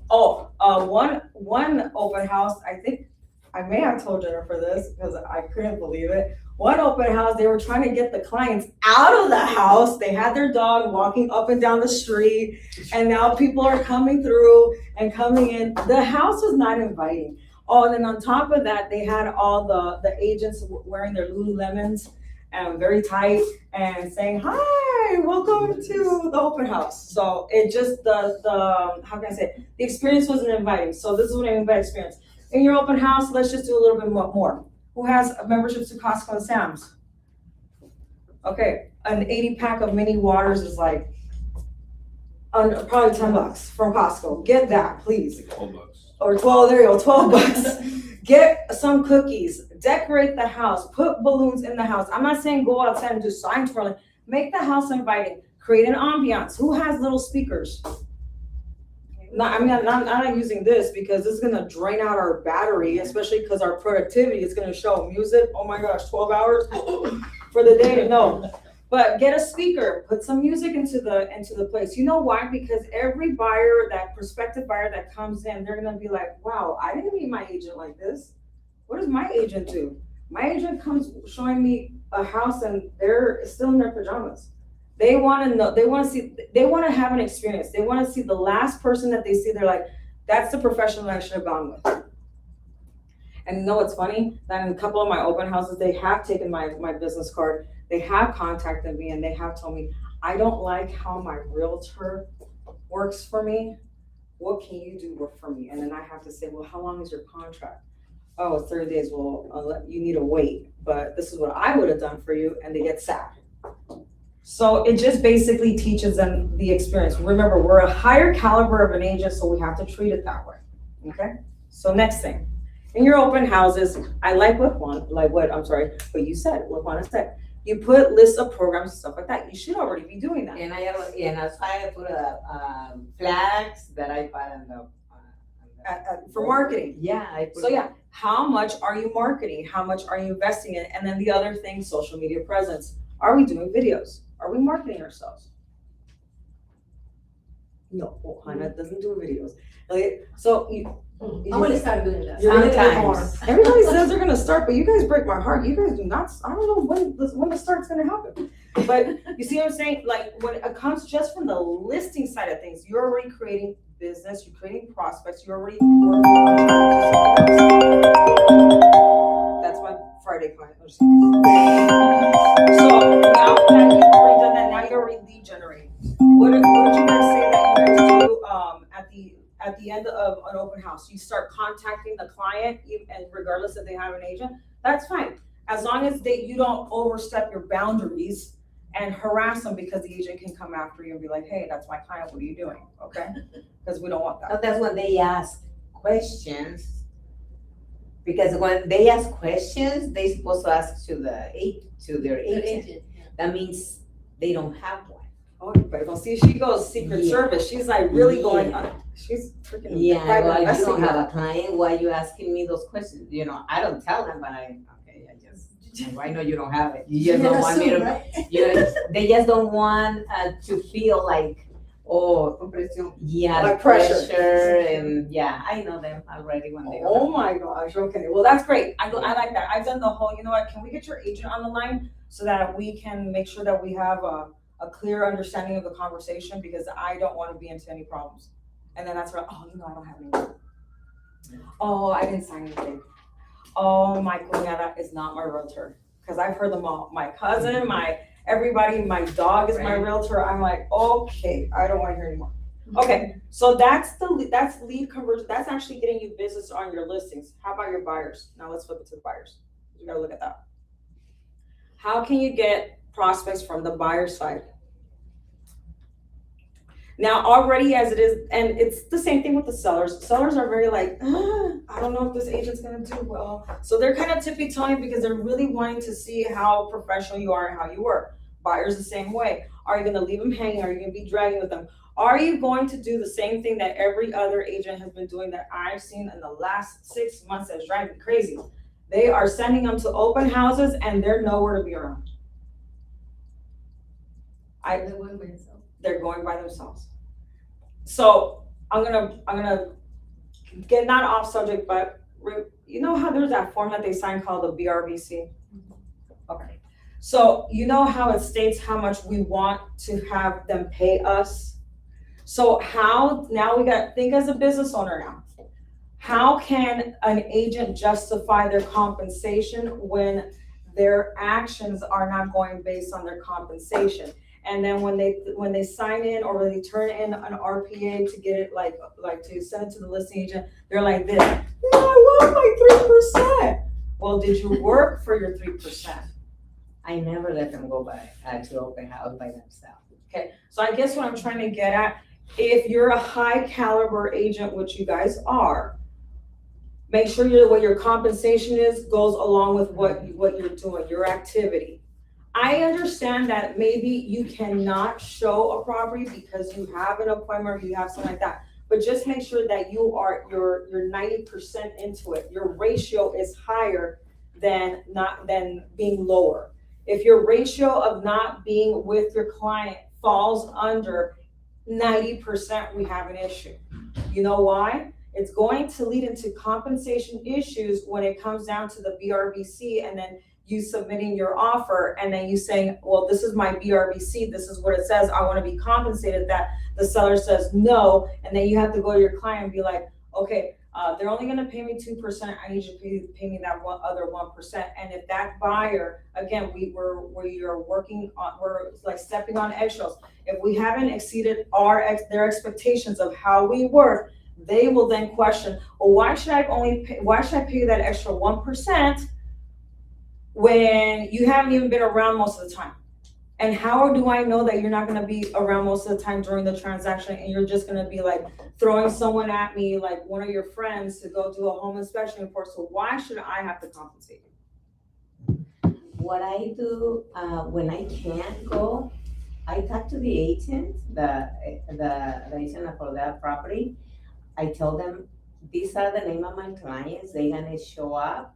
open house, I think I may have told Jennifer this because I couldn't believe it. One open house, they were trying to get the clients out of the house. They had their dog walking up and down the street, and now people are coming through and coming in. The house was not inviting. Oh, and then on top of that, they had all the agents wearing their Lululemons and very tight and saying, hi, welcome to the open house. So it just, how can I say, the experience wasn't inviting. So this is what I mean by experience. In your open house, let's just do a little bit more. Who has memberships to Costco and Sam's? Okay, an 80 pack of mini waters is like, probably $10 from Costco. Get that, please. $12. Or 12, there you go, 12 bucks. Get some cookies, decorate the house, put balloons in the house. I'm not saying go outside and do sign twirling. Make the house inviting, create an ambiance. Who has little speakers? I'm not using this because this is gonna drain out our battery, especially because our productivity is gonna show music. Oh my gosh, 12 hours for the day, no. But get a speaker, put some music into the place. You know why? Because every buyer, that prospective buyer that comes in, they're gonna be like, wow, I didn't meet my agent like this. What does my agent do? My agent comes showing me a house and they're still in their pajamas. They wanna know, they wanna have an experience. They wanna see the last person that they see, they're like, that's the professional I should have gone with. And you know what's funny? That in a couple of my open houses, they have taken my business card. They have contacted me and they have told me, I don't like how my realtor works for me. What can you do for me? And then I have to say, well, how long is your contract? Oh, 30 days. Well, you need to wait, but this is what I would have done for you. And they get sad. So it just basically teaches them the experience. Remember, we're a higher caliber of an agent, so we have to treat it that way. Okay? So next thing, in your open houses, I like what you said, what Juana said. You put lists of programs and stuff like that. You should already be doing that. And I put flags that I put on the. For marketing. Yeah, So yeah, how much are you marketing? How much are you investing in? And then the other thing, social media presence. Are we doing videos? Are we marketing ourselves? No, Hannah doesn't do videos. Like, so I wanna start doing that. You're gonna do Sometimes. everybody says they're gonna start, but you guys break my heart. You guys do not. I don't know when the start's gonna happen. But you see what I'm saying? Like when it comes just from the listing side of things, you're already creating business. You're creating prospects. You're already working on. That's my Friday client. So now that you've already done that, now you're already lead generating. What did you guys say that you guys do at the end of an open house? You start contacting the client, and regardless if they have an agent, that's fine. As long as you don't overstep your boundaries and harass them, because the agent can come after you and be like, hey, that's my client, what are you doing? Okay? Because we don't want that. So that's when they ask questions. Because when they ask questions, they supposed to ask to their agent. That means they don't have one. Oh, you better go see. She goes Secret Service. She's like really going. She's freaking. Yeah, private well, you don't investigator. have a client. Why are you asking me those questions? I don't tell them, but I know you don't have it. You just don't want me to. They just don't want to feel like, Like pressure. and I know them already when they. Oh my gosh. Okay. Well, that's great. I like that. I've done the whole. You know what? Can we get your agent on the line so that we can make sure that we have a clear understanding of the conversation, because I don't want to be into any problems. And then that's where, I don't have any. Oh, I didn't sign anything. Oh, my cuñada is not my realtor. Because I've heard them all. My cousin, everybody, my dog is my realtor. I'm like, okay, I don't want to hear anymore. Okay, so that's lead conversion. That's actually getting you business on your listings. How about your buyers? Now let's flip it to the buyers. You gotta look at that. How can you get prospects from the buyer side? Now, already as it is, and it's the same thing with the sellers. Sellers are very like, I don't know if this agent's gonna do well. So they're kind of tippy-toeing because they're really wanting to see how professional you are and how you work. Buyers the same way. Are you gonna leave them hanging? Are you gonna be dragging with them? Are you going to do the same thing that every other agent has been doing that I've seen in the last 6 months that's driving me crazy? They are sending them to open houses and they're nowhere to be around. They're going by themselves. So I'm gonna get not off subject, but you know how there's that form that they sign called the BRBC? Okay. So you know how it states how much we want to have them pay us? So think as a business owner now. How can an agent justify their compensation when their actions are not going based on their compensation? And then when they sign in or when they turn in an RPA to get it like to send it to the listing agent, they're like this, I want my 3%. Well, did you work for your 3%? I never let them go to open house by themselves. Okay, so I guess what I'm trying to get at, if you're a high caliber agent, which you guys are, make sure what your compensation goes along with what you're doing, your activity. I understand that maybe you cannot show a property because you have an appointment or you have something like that, but just make sure that you're 90% into it. Your ratio is higher than being lower. If your ratio of not being with your client falls under 90%, we have an issue. You know why? It's going to lead into compensation issues when it comes down to the BRBC, and then you submitting your offer and then you saying, well, this is my BRBC, this is what it says, I want to be compensated, that the seller says no, and then you have to go to your client and be like, okay, they're only going to pay me 2%, I need you to pay me that other 1%. And if that buyer, again, we're like stepping on eggshells. If we haven't exceeded their expectations of how we work, they will then question, well, why should I pay you that extra 1% when you haven't even been around most of the time? And how do I know that you're not going to be around most of the time during the transaction and you're just going to be like throwing someone at me, like one of your friends, to go do a home inspection report? So why should I have to compensate you? What I do when I can't go, I talk to the agent, the agent for that property. I tell them, these are the name of my clients, they're gonna show up.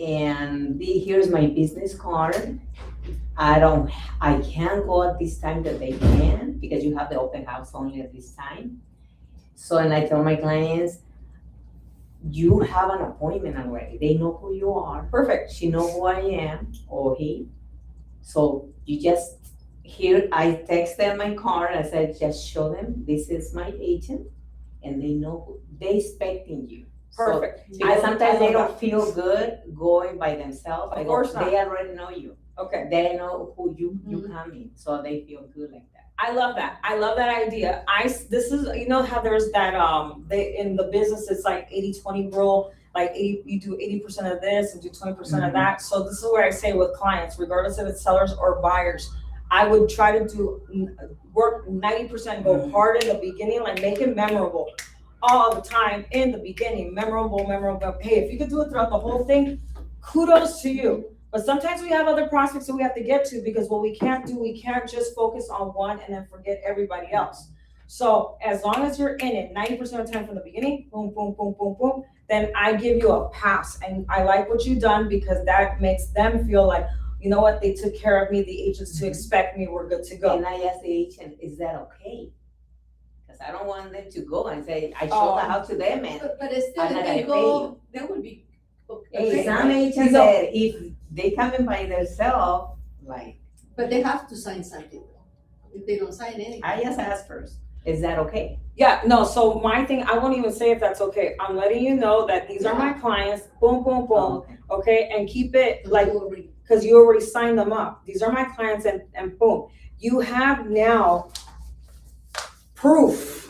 and here's my business card. I can't go at this time that they can, because you have the open house only at this time. So, and I tell my clients, you have an appointment already. They know who you are. Perfect. She know who I am, or he. So you just, here, I text them my card. I said, just show them, this is my agent, and they know, they expecting you. So, Perfect. because sometimes they love don't feel good going by themselves. Of course not. They already know you. that. Okay. They know who you coming, so they feel good like that. I love that. I love that idea. This is, you know how there's that, in the business, it's like 80-20 rule, like you do 80% of this and do 20% of that. So this is what I say with clients, regardless if it's sellers or buyers. I would try to work 90%, go hard in the beginning, like make it memorable all the time in the beginning, memorable. Hey, if you could do it throughout the whole thing, kudos to you. But sometimes we have other prospects that we have to get to, because what we can't just focus on one and then forget everybody else. So as long as you're in it 90% of the time from the beginning, boom, boom, boom, boom, boom, then I give you a pass. And I like what you've done, because that makes them feel like, you know what, they took care of me, the agents to expect me, we're good to go. And I ask the agent, is that okay? Because I don't want them to go and say, I showed the house to them, and But still, I'm if not they gonna pay go, that would be. hey, okay, some right? agents said, if they come in by themselves, like, But they have to sign something. If they don't sign anything. I just ask first, is that okay? Yeah, no, so my thing, I won't even say if that's okay. I'm letting you know that these are my clients, boom, boom, boom, okay? And keep it like, because you already signed them up. These are my clients, and boom. You have now proof.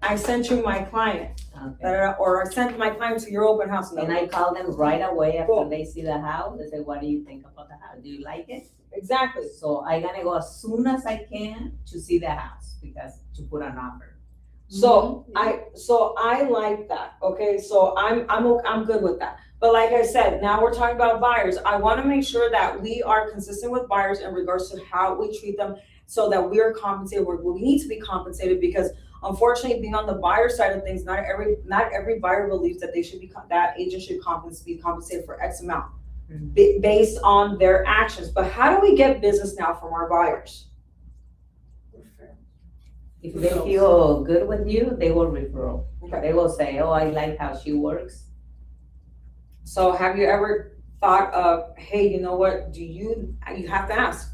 I sent you my client, Okay. or I sent my client to your open house. And I call them right away after Cool. they see the house. They say, what do you think about the house? Do you like it? Exactly. So I gonna go as soon as I can to see the house, because to put an offer. So I like that, okay, so I'm good with that. But like I said, now we're talking about buyers. I wanna make sure that we are consistent with buyers in regards to how we treat them, so that we are compensated where we need to be compensated, because unfortunately, being on the buyer side of things, not every buyer believes that that agent should be compensated for X amount based on their actions. But how do we get business now from our buyers? If they feel good with you, they will refer. Okay. They will say, oh, I like how she works. So have you ever thought of, hey, you know what, you have to ask,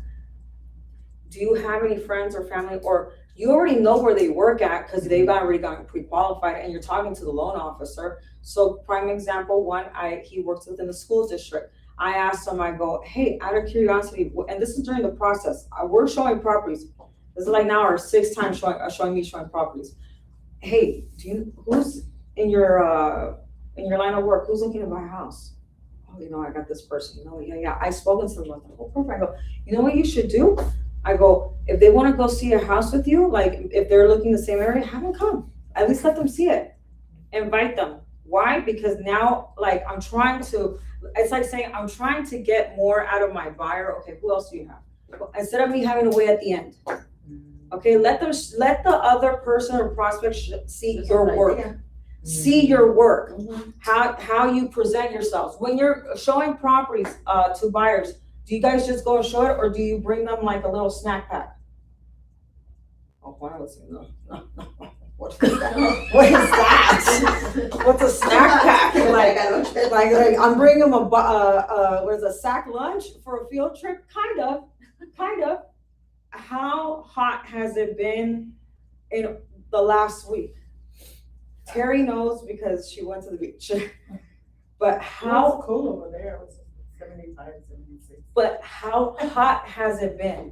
do you have any friends or family, or you already know where they work at because they've already gotten pre-qualified and you're talking to the loan officer. So prime example, he works within the school district. I asked him, I go, hey, out of curiosity, and this is during the process, we're showing properties. This is like now our 6th time showing properties. Hey, who's in your line of work, who's looking to buy a house? Oh, you know, I got this person, you know, yeah. I spoken to them about that. Oh, perfect. I go, you know what you should do? I go, if they want to go see a house with you, like if they're looking the same area, have them come. At least let them see it. Invite them. Why? Because now, like, it's like saying, I'm trying to get more out of my buyer. Okay, who else do you have? Instead of me having to wait at the end. Okay, let the other person or prospect see your work. See your work, how you present yourselves. When you're showing properties to buyers, do you guys just go and show it, or do you bring them like a little snack pack? Oh, why was it? No. What is that? What's a snack pack? Like I'm bringing them a sack lunch for a field trip? Kind of. How hot has it been in the last week? Terry knows because she went to the beach. But how cool over there? It was 75, 76. But how hot has it been?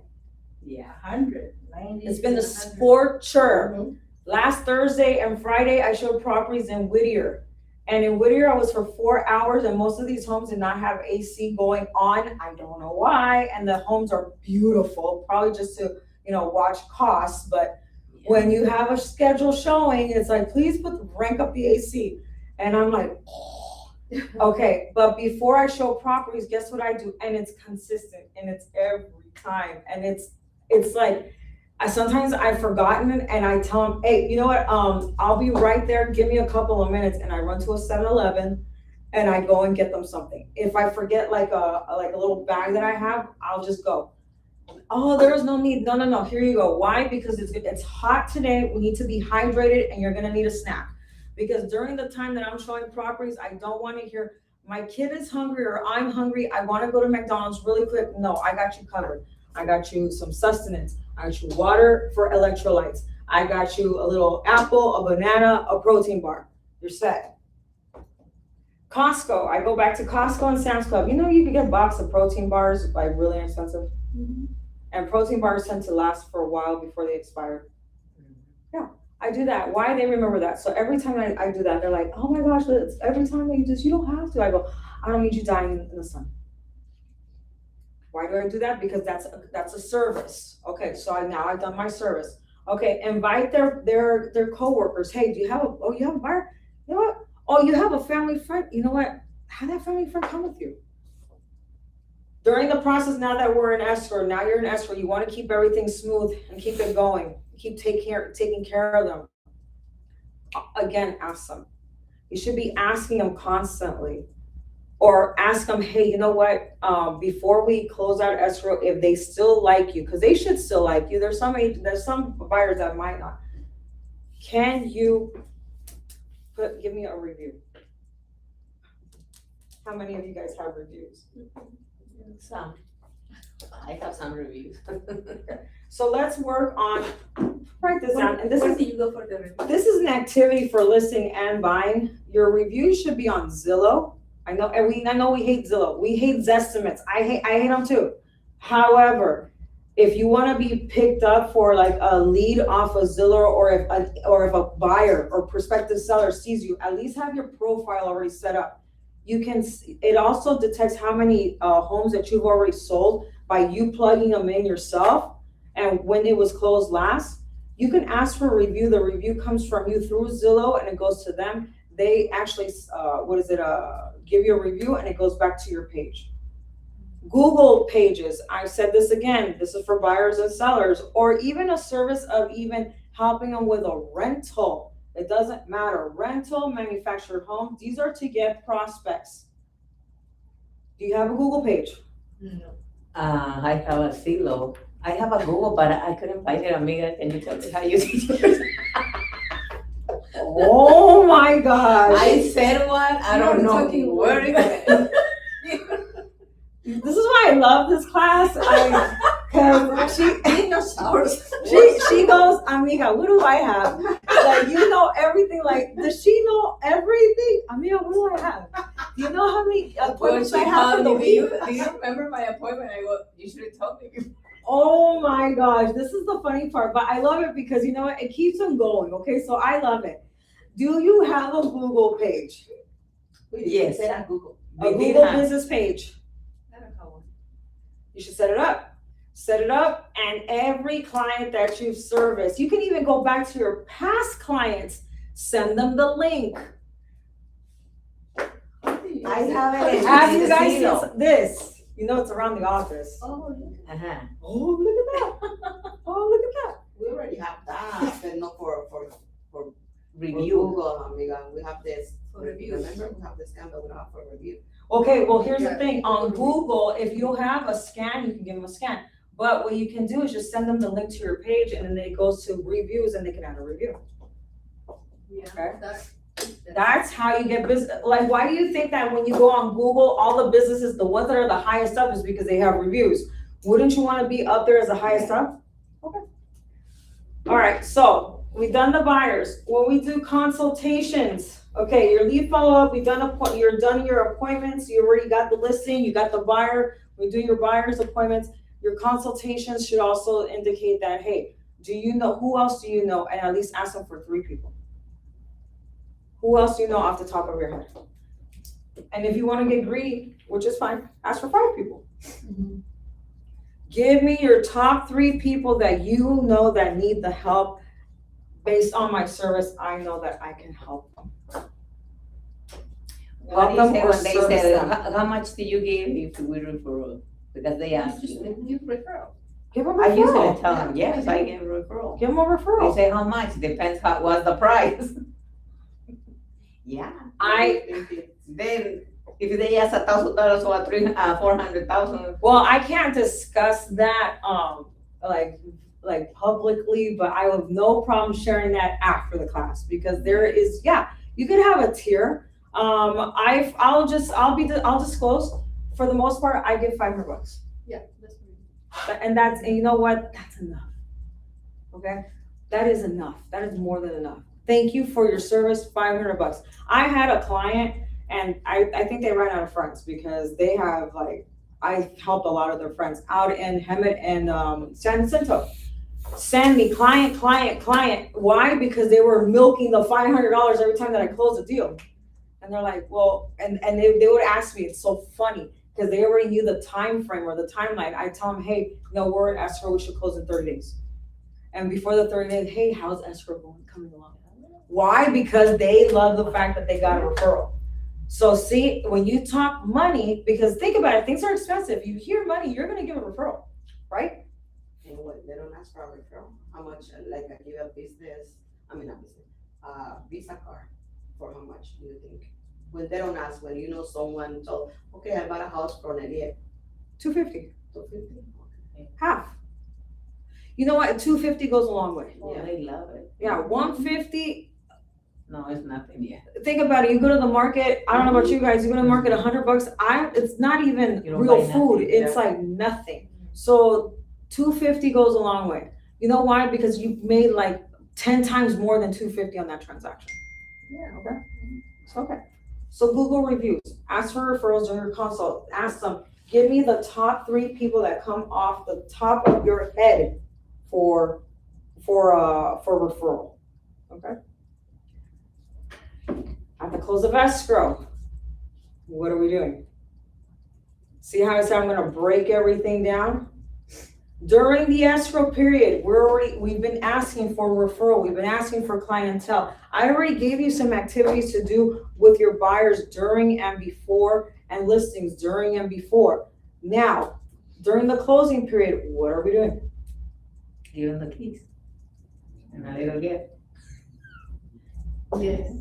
Yeah. 100, 90. It's been the 100. scorcher. Last Thursday and Friday, I showed properties in Whittier. And in Whittier, I was for 4 hours, and most of these homes did not have AC going on. I don't know why. And the homes are beautiful, probably just to, watch costs. But when you have a schedule showing, it's like, please rank up the AC. And I'm like, okay. But before I show properties, guess what I do? And it's consistent, and it's every time. And it's like, sometimes I've forgotten, and I tell them, hey, you know what? I'll be right there. Give me a couple of minutes. And I run to a 7-Eleven, and I go and get them something. If I forget like a little bag that I have, I'll just go. Oh, there's no need. No. Here you go. Why? Because it's hot today. We need to be hydrated, and you're gonna need a snack. Because during the time that I'm showing properties, I don't want to hear my kid is hungry or I'm hungry. I want to go to McDonald's really quick. No, I got you covered. I got you some sustenance. I got you water for electrolytes. I got you a little apple, a banana, a protein bar. You're set. Costco. I go back to Costco and Sam's Club. You know, you can get a box of protein bars by really inexpensive. And protein bars tend to last for a while before they expire. Yeah, I do that. Why? They remember that. So every time I do that, they're like, oh my gosh, every time that you don't have to. I go, I don't need you dying in the sun. Why do I do that? Because that's a service. Okay, so now I've done my service. Okay, invite their coworkers. Hey, you have a buyer? You know what? Oh, you have a family friend. You know what? Have that family friend come with you. During the process, now that we're in escrow, now you're in escrow, you want to keep everything smooth and keep it going. Keep taking care of them. Again, ask them. You should be asking them constantly. Or ask them, hey, you know what? Before we close out escrow, if they still like you, because they should still like you. There's some buyers that might not. Can you give me a review? How many of you guys have reviews? Some. I have some reviews. So let's work on, write this down. And Where do you go for the review? this is an activity for listing and buying. Your review should be on Zillow. I know we hate Zillow. We hate Zestimates. I hate them too. However, if you want to be picked up for like a lead off of Zillow, or if a buyer or prospective seller sees you, at least have your profile already set up. You can. It also detects how many homes that you've already sold by you plugging them in yourself, and when it was closed last. You can ask for a review. The review comes from you through Zillow, and it goes to them. They actually, give you a review, and it goes back to your page. Google pages, I've said this again, this is for buyers and sellers, or even a service of even helping them with a rental. It doesn't matter. Rental, manufactured home, these are to get prospects. Do you have a Google page? No. I have a Zillow. I have a Google, but I couldn't find it. Amiga, can you tell me how you do yours? Oh my gosh. I said one, I don't know where it is. This is why I love this class. Cause she goes, Amiga, what do I have? Like, you know everything. Like, does she know everything? Amiga, what do I have? Do you know how many appointments I have for the week? Do you remember my appointment? I go, you should have told me. Oh my gosh, this is the funny part, but I love it because you know what? It keeps them going. Okay, so I love it. Do you have a Google page? Yes. A Google business page. I don't have one. You should set it up. Set it up, and every client that you've serviced, you can even go back to your past clients, send them the link. I haven't. Have you guys seen this? You know it's around the office. Oh, yeah. Uh-huh. Oh, look at that. Oh, look at that. We already have that, but not for Review. Google, amiga. We have this. For review. Remember, we have the scan, but we don't have for review. Okay, well, here's the Yeah. thing. On Google, if you have a scan, you can give them a scan. But what you can do is just send them the link to your page, and then it goes to reviews, and they can add a review. Yeah. Okay. That's That's how you get business. Like, why do you think that when you go on Google, all the businesses, the ones that are the highest up, is because they have reviews? Wouldn't you want to be up there as the highest up? Okay. All right, so we've done the buyers. When we do consultations, okay, your lead follow-up, you're done your appointments, you already got the listing, you got the buyer, we do your buyer's appointments. Your consultations should also indicate that, hey, do you know, who else do you know? And at least ask them for 3 people. Who else do you know off the top of your head? And if you want to get greedy, which is fine, ask for 5 people. Give me your top 3 people that you know that need the help. Based on my service, I know that I can help them. What do you say when they service say, them. how much do you give if we referral? Because they ask just you. give referral. Give them a I usually referral. tell them, yes, I give referral. Give them a They referral. say how much, depends what's the price. Yeah. I, Then if they ask $1,000 or 400,000, well, I can't discuss that, like publicly, but I have no problem sharing that after the class, because there is, yeah, you could have a tier. I'll disclose, for the most part, I give $500. Yeah, that's what And you know what, that's enough, okay? That is enough, that is more than enough. Thank you for your service, $500. I had a client, and I think they ran out of friends, because they have I helped a lot of their friends out in Hemet and San Jacinto. Send me client. Why? Because they were milking the $500 every time that I closed a deal. And they're like, well, and they would ask me, it's so funny, because they already knew the time frame or the timeline. I tell them, hey, no, we're in escrow, we should close in 30 days. And before the 30 days, hey, how's escrow coming along? Why? Because they love the fact that they got a referral. So see, when you talk money, because think about it, things are expensive. You hear money, you're gonna give a referral, right? And what, they don't ask for a referral, how much, like I give a business, Visa card, for how much do you think? When they don't ask, when you know someone told, okay, I bought a house for Nadia, $250, $250. half. You know what, $250 goes a long way. oh, they love it. Yeah, $150, No, it's nothing yet. think about it, you go to the market, I don't know about you guys, you go to the market, $100, it's not even You don't real buy food, nothing, it's yeah. like nothing. So $250 goes a long way. You know why? Because you made like 10 times more than $250 on that transaction. Yeah, okay. It's okay. So Google reviews, ask for referrals during your consult, ask them, give me the top 3 people that come off the top of your head for referral, okay? At the close of escrow, what are we doing? See how I said I'm gonna break everything down? During the escrow period, we've been asking for referral, we've been asking for clientele. I already gave you some activities to do with your buyers during and before, and listings during and before. Now, during the closing period, what are we doing? Give them the keys and a little gift. Yes.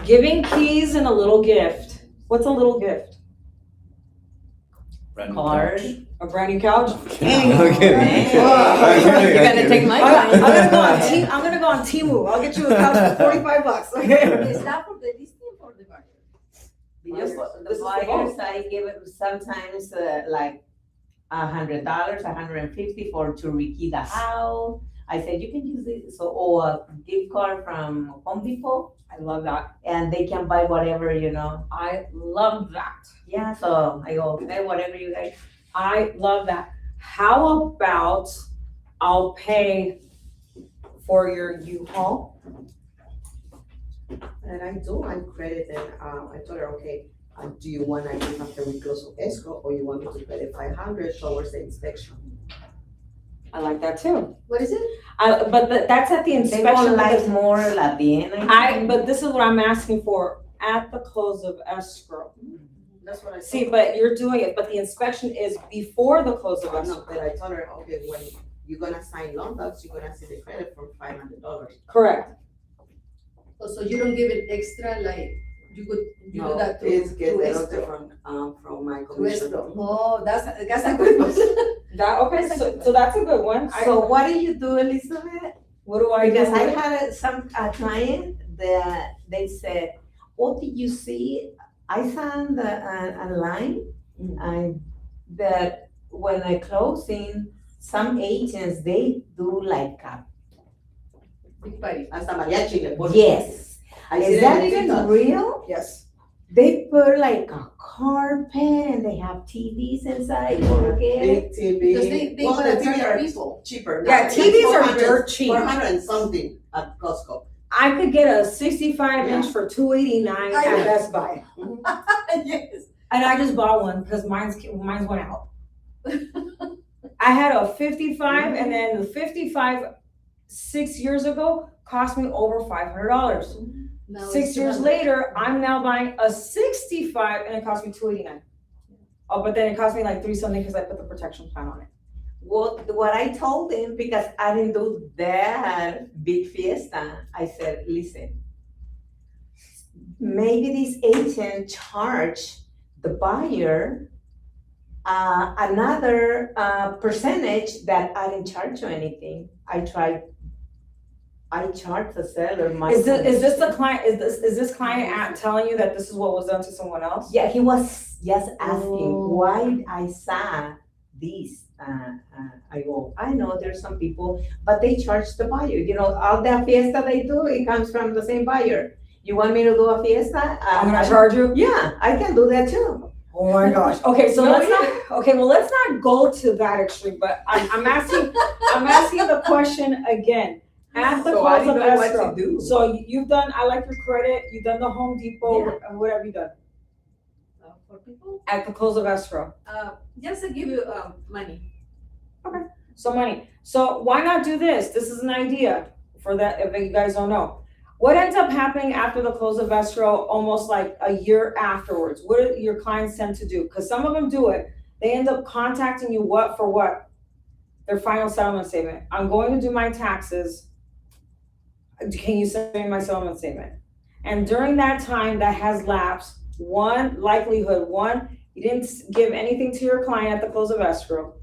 Giving keys and a little gift. What's a little gift? Card. A brand new couch? Dang. Okay. You're gonna take my I'm client. gonna go on Temu. I'll get you a couch for $45. Okay. Is that for the listing or for the buyer? Yes, The this is for buyers, both. I give it sometimes like $100, $150 to rekey the house. I said, you can use it, so, or a gift card from Home Depot, I love that. and they can buy whatever, I love that. Yeah, so I go, hey, whatever you guys. I love that. How about I'll pay for your U-Haul? And I do my credit, and I told her, okay, do you wanna give after we close of escrow, or you want me to credit 500 towards the inspection? I like that too. What is it? But that's at the They inspection. won't like because more at the end. I think. but this is what I'm asking for at the close of escrow. That's what I See, said. but you're doing it, but the inspection is before the close of No, escrow. but I told her, okay, when you're gonna sign loan docs, you're gonna see the credit for $500. Correct. Oh, so you don't give it extra, like, you do No, that it's to get the escrow? from my To commission. escrow. Oh, that's a good one. Okay, so that's a good one. So what do you do, Elizabeth? What do I do? Because I had a client that they said, what did you see? I found a line that when I closing, some agents, they do like a, Big party. Hasta mariachi le ponen. yes. I see Is them that in even TikTok. real? Yes. They put like a carpet and they have TVs inside, forget it. Big TV. Because they Well, wanna the TV attract are people. cheaper now. Yeah, Like TVs are 400 dirt cheap. 400 and something at Costco. I could get a 65-inch for $289 at Best Buy. Yes. And I just bought one because mine's went out. I had a 55, and then the 55 6 years ago cost me over $500. Now 6 it's years 200. later, I'm now buying a 65 and it cost me $289. Oh, but then it cost me like $3 something because I put the protection plan on it. What I told them, because I didn't do that big fiesta, I said, listen, maybe this agent charge the buyer another percentage that I didn't charge you anything. I charged the seller my. Is this the commission. client, is this client telling you that this is what was done to someone else? Yeah, he was just asking Oh. why I saw this. I go, I know there's some people, but they charge the buyer. You know, all the fiesta they do, it comes from the same buyer. You want me to do a fiesta? I'm gonna charge you? Yeah, I can do that too. Oh my gosh. Okay, so No, let's not go to that extreme, but I'm asking the question again. At the So I close of know what to escrow. do. So you've done, I like your credit, you've done the Home Depot, what have you done? For people, At the close of escrow. just to give you, money. So money. So why not do this? This is an idea for that, if you guys don't know. What ends up happening after the close of escrow, almost like a year afterwards? What do your clients tend to do? Because some of them do it. They end up contacting you for what? Their final settlement statement. I'm going to do my taxes. Can you send me my settlement statement? And during that time that has lapsed, one, you didn't give anything to your client at the close of escrow.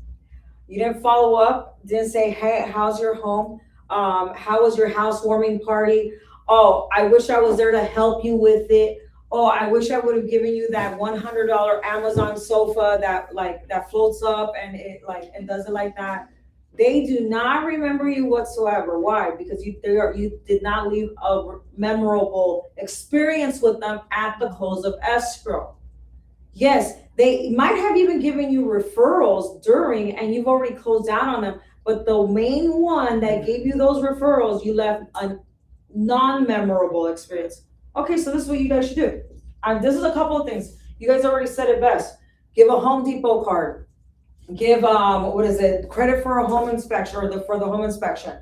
You didn't follow up, didn't say, hey, how's your home? How was your housewarming party? Oh, I wish I was there to help you with it. Oh, I wish I would have given you that $100 Amazon sofa that floats up and it does it like that. They do not remember you whatsoever. Why? Because you did not leave a memorable experience with them at the close of escrow. Yes, they might have even given you referrals during, and you've already closed down on them, but the main one that gave you those referrals, you left a non-memorable experience. Okay, so this is what you guys should do. This is a couple of things. You guys already said it best. Give a Home Depot card. Give credit for a home inspection or for the home inspection.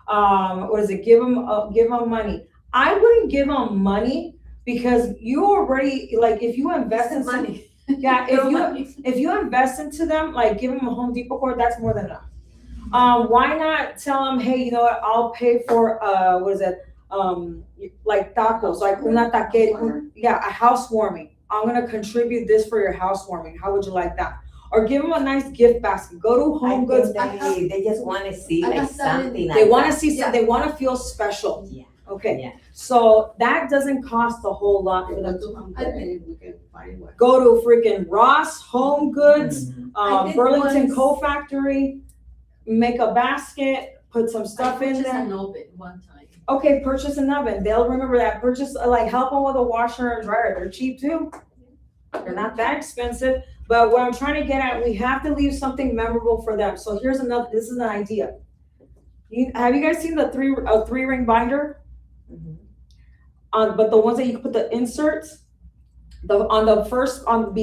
Give them money. I wouldn't give them money because you already, like, if you invest in Money. yeah, if you invest into them, like give them a Home Depot card, that's more than enough. Why not tell them, hey, you know what, I'll pay for like tacos, like una taqueria, a housewarming. I'm gonna contribute this for your housewarming. How would you like that? Or give them a nice gift basket. Go to Home Goods. They just want to see I like have done it. something like They want to that. see something. They want to feel special. Yeah. Okay. Yeah. So that doesn't cost a whole lot for them. We can find one. Go to freaking Ross, Home Goods, Mhm. I did Burlington once. Coal Factory. Make a basket. Put some stuff in Just there. an oven one time. Okay, purchase an oven. They'll remember that. Purchase, help them with a washer and dryer. They're cheap too. They're not that expensive. But what I'm trying to get at, we have to leave something memorable for them. So here's this is an idea. Have you guys seen the three ring binder? Mhm. But the ones that you can put the inserts, on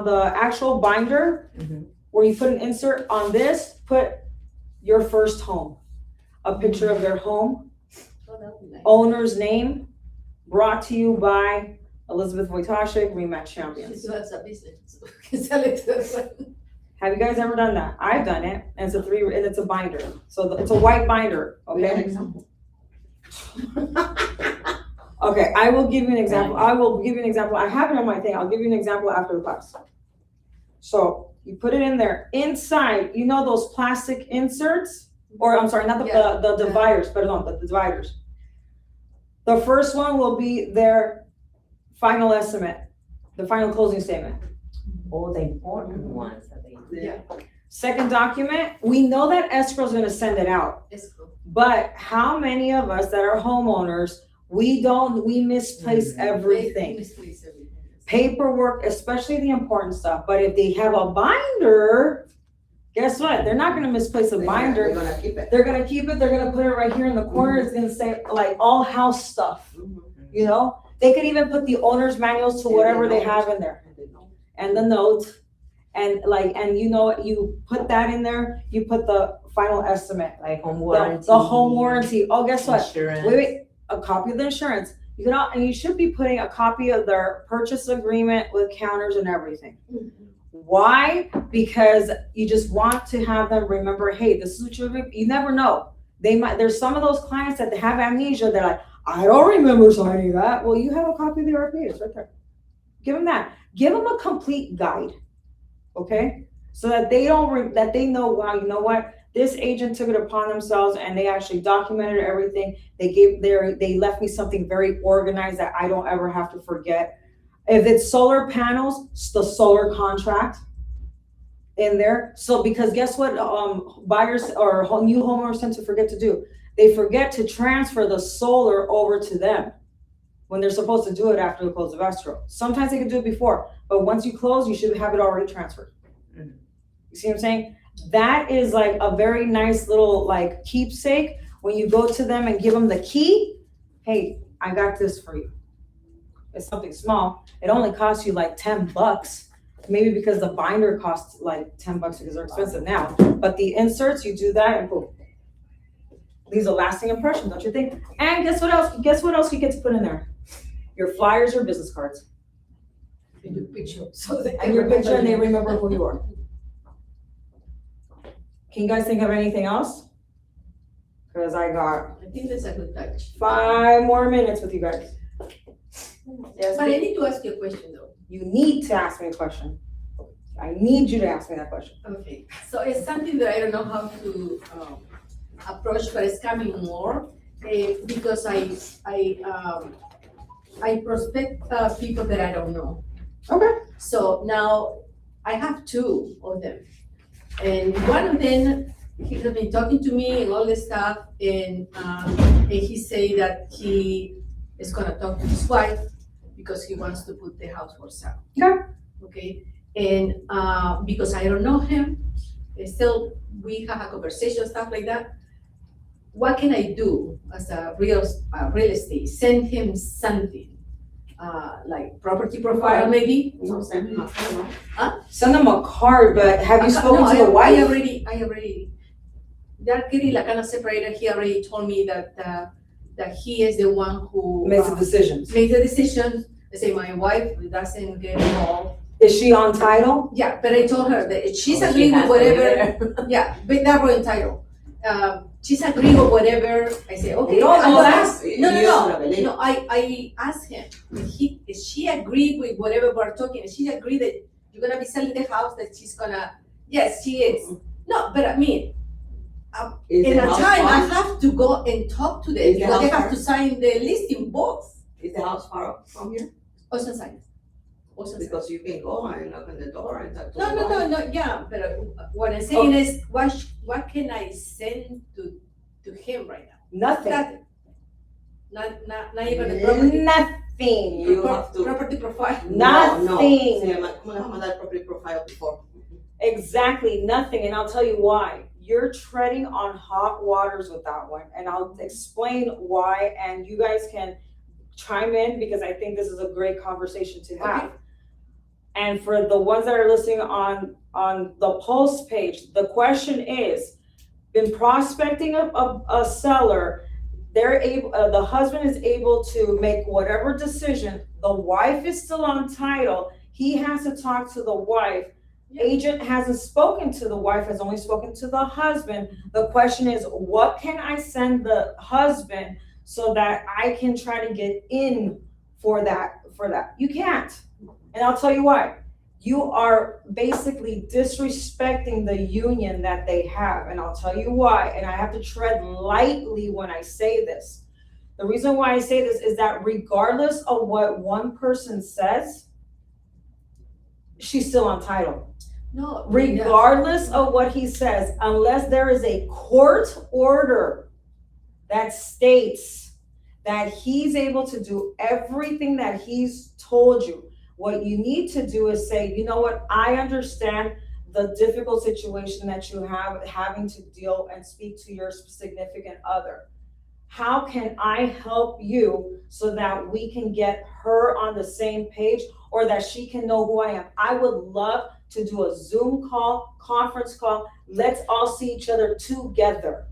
the actual binder, Mhm. where you put an insert on this, put your first home, a picture of their home, Oh, that would be nice. owner's name, brought to you by Elizabeth Wojtaszek, Rematch She Champions. still has a business, so we can sell it to everyone. Have you guys ever done that? I've done it, and it's a binder. So it's a white binder, okay? Okay, I will give you an example. I have it on my thing. I'll give you an example after the class. So you put it in there. Inside, you know those plastic inserts? Or I'm sorry, not the dividers, the dividers. The first one will be their final estimate, the final closing statement. All the important ones that they do. Yeah. Second document, we know that escrow is gonna send it out. Escrow. But how many of us that are homeowners, we misplace everything. Misplace everything. Paperwork, especially the important stuff. But if they have a binder, guess what? They're not gonna misplace a They're binder. gonna keep it. They're gonna keep it, they're gonna put it right here in the corner. It's gonna say like all house stuff, you know? They could even put the owner's manuals to whatever they have in there. And the note, and you put that in there, you put the final estimate. Like home warranty. The home warranty. Oh, guess what? Insurance. Wait, a copy of the insurance. And you should be putting a copy of their purchase agreement with counters and everything. Why? Because you just want to have them remember, hey, this is what you never know. There's some of those clients that have amnesia. They're like, I don't remember signing that. Well, you have a copy of the RFP, it's right there. Give them that. Give them a complete guide, okay? So that they don't, that they know, wow, you know what? This agent took it upon themselves and they actually documented everything. They left me something very organized that I don't ever have to forget. If it's solar panels, it's the solar contract in there. So because guess what, buyers or new homeowners tend to forget to do? They forget to transfer the solar over to them when they're supposed to do it after the close of escrow. Sometimes they can do it before, but once you close, you should have it already transferred. You see what I'm saying? That is like a very nice little like keepsake. When you go to them and give them the key, hey, I got this for you. It's something small. It only costs you like $10. Maybe because the binder costs like $10 because they're expensive now. But the inserts, you do that and boom. Leaves a lasting impression, don't you think? And guess what else? Guess what else you get to put in there? Your flyers or business cards. And your picture, so they And can your remember picture and they you. remember who you are. Can you guys think of anything else? Because I got I think that's a good touch. 5 more minutes with you guys. Yes, But I need to ask you a question though. you need to ask me a question. I need you to ask me that question. Okay, so it's something that I don't know how to approach, but it's coming more because I prospect people that I don't know. Okay. So now I have 2 of them, and one of them he has been talking to me and all this stuff, and he say that he is gonna talk to his wife because he wants to put the house for sale. Okay. Okay, and because I don't know him, still we have a conversation, stuff like that. What can I do as a real estate? Send him something, like property profile maybe? No, send him a card, no? Send them a card, but have you spoken No, to the I wife? already, they're getting like kind of separated. He already told me that he is the one who Makes the decisions. makes the decision. I say my wife doesn't get involved. Is she on title? Yeah, but I told her that she's Oh, she agreeing with has to be whatever. there. Yeah, but that were entitled. She's agreeing with whatever. I say, okay. No, I'll no, ask. you No, don't believe. no. I asked him. If she agreed with whatever we're talking, if she agreed that you're gonna be selling the house, that she's gonna. Yes, she is. No, but I mean, Is in the a house time I far? have to go and talk to them Is the because they house have to sign the listing both. Is the house far from here? Oceanside. Oceanside. Because you can go and knock on the door and talk to No, the no, wife. no, no, yeah, but what I'm saying is, what can I send to him right now? Nothing. Not even the property. Nothing. You have to. Property profile. Nothing. No. Sí, ¿cómo le vamos a dar property profile before? Exactly, nothing. And I'll tell you why. You're treading on hot waters with that one. And I'll explain why. And you guys can chime in because I think this is a great conversation to have. Okay. And for the ones that are listening on the Pulse page, the question is, been prospecting a seller, they're able, the husband is able to make whatever decision. The wife is still on title. He has to talk to the wife. Agent hasn't spoken to the wife, has only spoken to the husband. The question is, what can I send the husband so that I can try to get in for that? You can't. And I'll tell you why. You are basically disrespecting the union that they have. And I'll tell you why. And I have to tread lightly when I say this. The reason why I say this is that regardless of what one person says, she's still on title. No. Regardless of what he says, unless there is a court order that states that he's able to do everything that he's told you, what you need to do is say, you know what, I understand the difficult situation that you have having to deal and speak to your significant other. How can I help you so that we can get her on the same page or that she can know who I am? I would love to do a Zoom call, conference call. Let's all see each other together.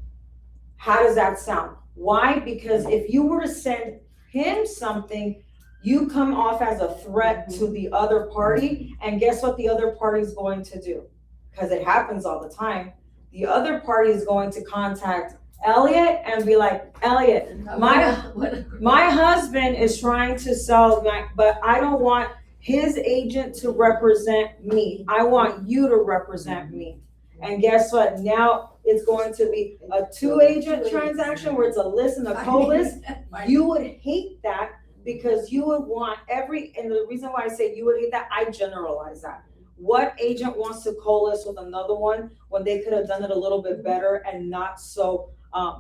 How does that sound? Why? Because if you were to send him something, you come off as a threat to the other party. And guess what the other party is going to do? Because it happens all the time. The other party is going to contact Elliot and be like, Elliot, my husband is trying to sell but I don't want his agent to represent me. I want you to represent me. And guess what? Now it's going to be a 2-agent transaction where it's a list and a co-list. You would hate that because you would want and the reason why I say you would hate that, I generalize that. What agent wants to co-list with another one when they could have done it a little bit better and not so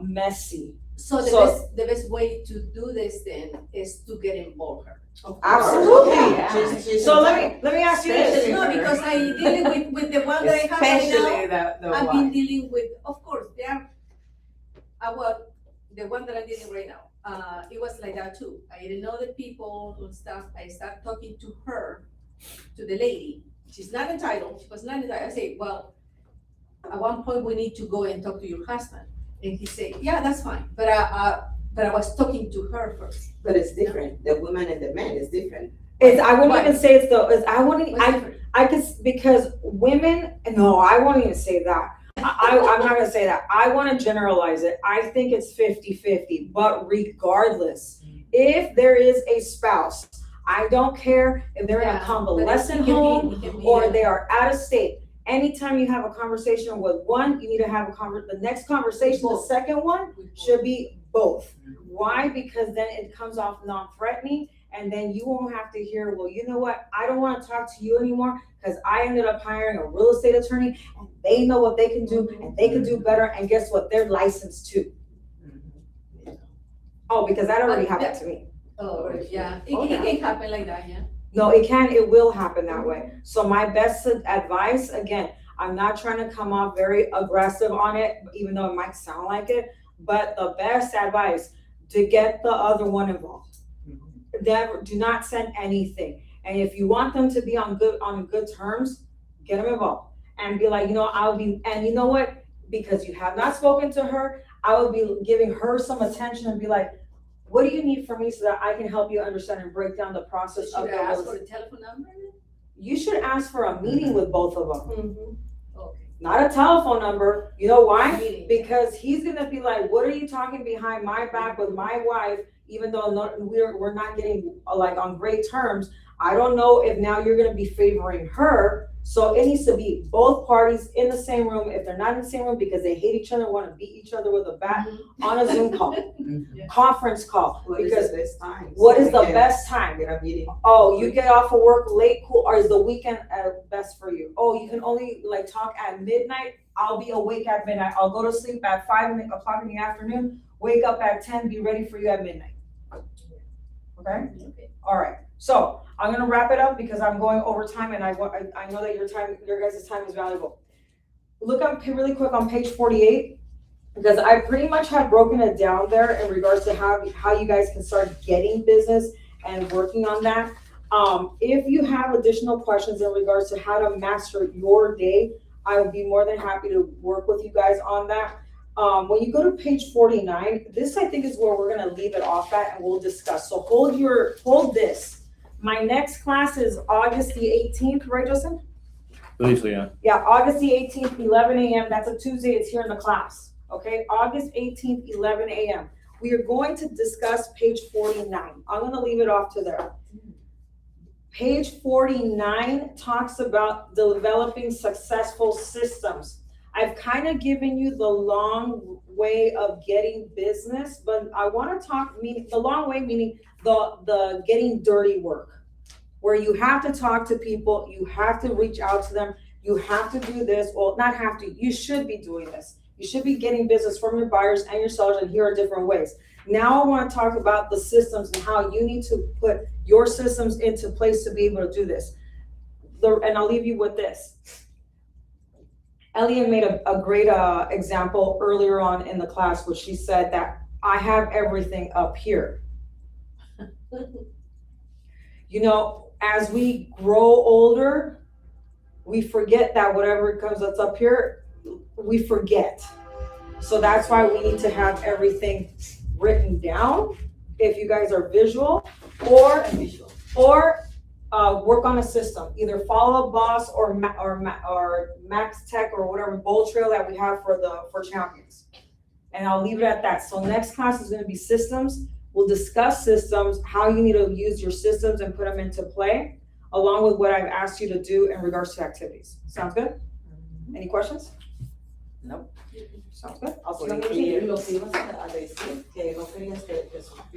messy? So the best way to do this then is to get involved her. Absolutely. Yeah. So let me ask you this. No, because I dealing with the one that I have right Especially now. the I've wife. been dealing with, of course, the one that I'm dealing right now. It was like that too. I didn't know the people and stuff. I started talking to her, to the lady. She's not entitled. She was not entitled. I say, well, at one point we need to go and talk to your husband. And he said, yeah, that's fine. But I was talking to her first. But it's different, the woman and the man is different. I wouldn't even say it's What's different? I could, because women, no, I won't even say that. I'm not gonna say that. I wanna generalize it. I think it's 50-50, but regardless, if there is a spouse, I don't care if they're in a convalescent home or they are out of state. Anytime you have a conversation with one, you need to have the next conversation, the second one should be both. Why? Because then it comes off non-threatening and then you won't have to hear, well, you know what? I don't want to talk to you anymore because I ended up hiring a real estate attorney and they know what they can do and they can do better. And guess what? They're licensed too. Oh, because that already happened to me. Oh, yeah. It can happen like that, yeah. No, it will happen that way. So my best advice, again, I'm not trying to come off very aggressive on it, even though it might sound like it, but the best advice, to get the other one involved. Never, do not send anything. And if you want them to be on good terms, get them involved and be like, and you know what? Because you have not spoken to her, I will be giving her some attention and be like, what do you need from me so that I can help you understand and break down the process of Should I ask the for the telephone number? You should ask for a meeting with both of them. Okay. Not a telephone number. You know why? Meeting. Because he's gonna be like, what are you talking behind my back with my wife, even though we're not getting like on great terms. I don't know if now you're gonna be favoring her. So it needs to be both parties in the same room. If they're not in the same room because they hate each other, want to beat each other with a bat, on a Zoom call, conference call. What is Because the best time? what So is we the can best time? Get a meeting. Oh, you get off of work late, cool, or is the weekend best for you? Oh, you can only like talk at midnight. I'll be awake at midnight. I'll go to sleep at 5 o'clock in the afternoon, wake up at 10, be ready for you at midnight. Okay? All right. So I'm gonna wrap it up because I'm going over time and I know that your guys' time is valuable. Look up really quick on page 48 because I pretty much have broken it down there in regards to how you guys can start getting business and working on that. If you have additional questions in regards to how to master your day, I would be more than happy to work with you guys on that. When you go to page 49, this I think is where we're gonna leave it off at and we'll discuss. So hold this. My next class is August the 18th, right, Justin? Believe so, yeah. Yeah, August the 18th, 11 a.m. That's a Tuesday. It's here in the class. Okay, August 18th, 11 a.m. We are going to discuss page 49. I'm going to leave it off to there. Page 49 talks about developing successful systems. I've kind of given you the long way of getting business, but I want to talk, the long way meaning the getting dirty work, where you have to talk to people, you have to reach out to them, you have to do this, well, not have to, you should be doing this. You should be getting business from your buyers and your sellers, and here are different ways. Now I want to talk about the systems and how you need to put your systems into place to be able to do this. And I'll leave you with this. Elliot made a great example earlier on in the class, where she said that I have everything up here. You know, as we grow older, we forget that whatever comes that's up here, we forget. So that's why we need to have everything written down. If you guys are visual, or work on a system, either follow a boss or Max Tech or whatever Bowl Trail that we have for champions. And I'll leave it at that. So next class is gonna be systems. We'll discuss systems, how you need to use your systems and put them into play, along with what I've asked you to do in regards to activities. Sounds good? Any questions? Nope. Sounds good. I'll see you Porque on the 18th. lo que ibas a decir, que no querías que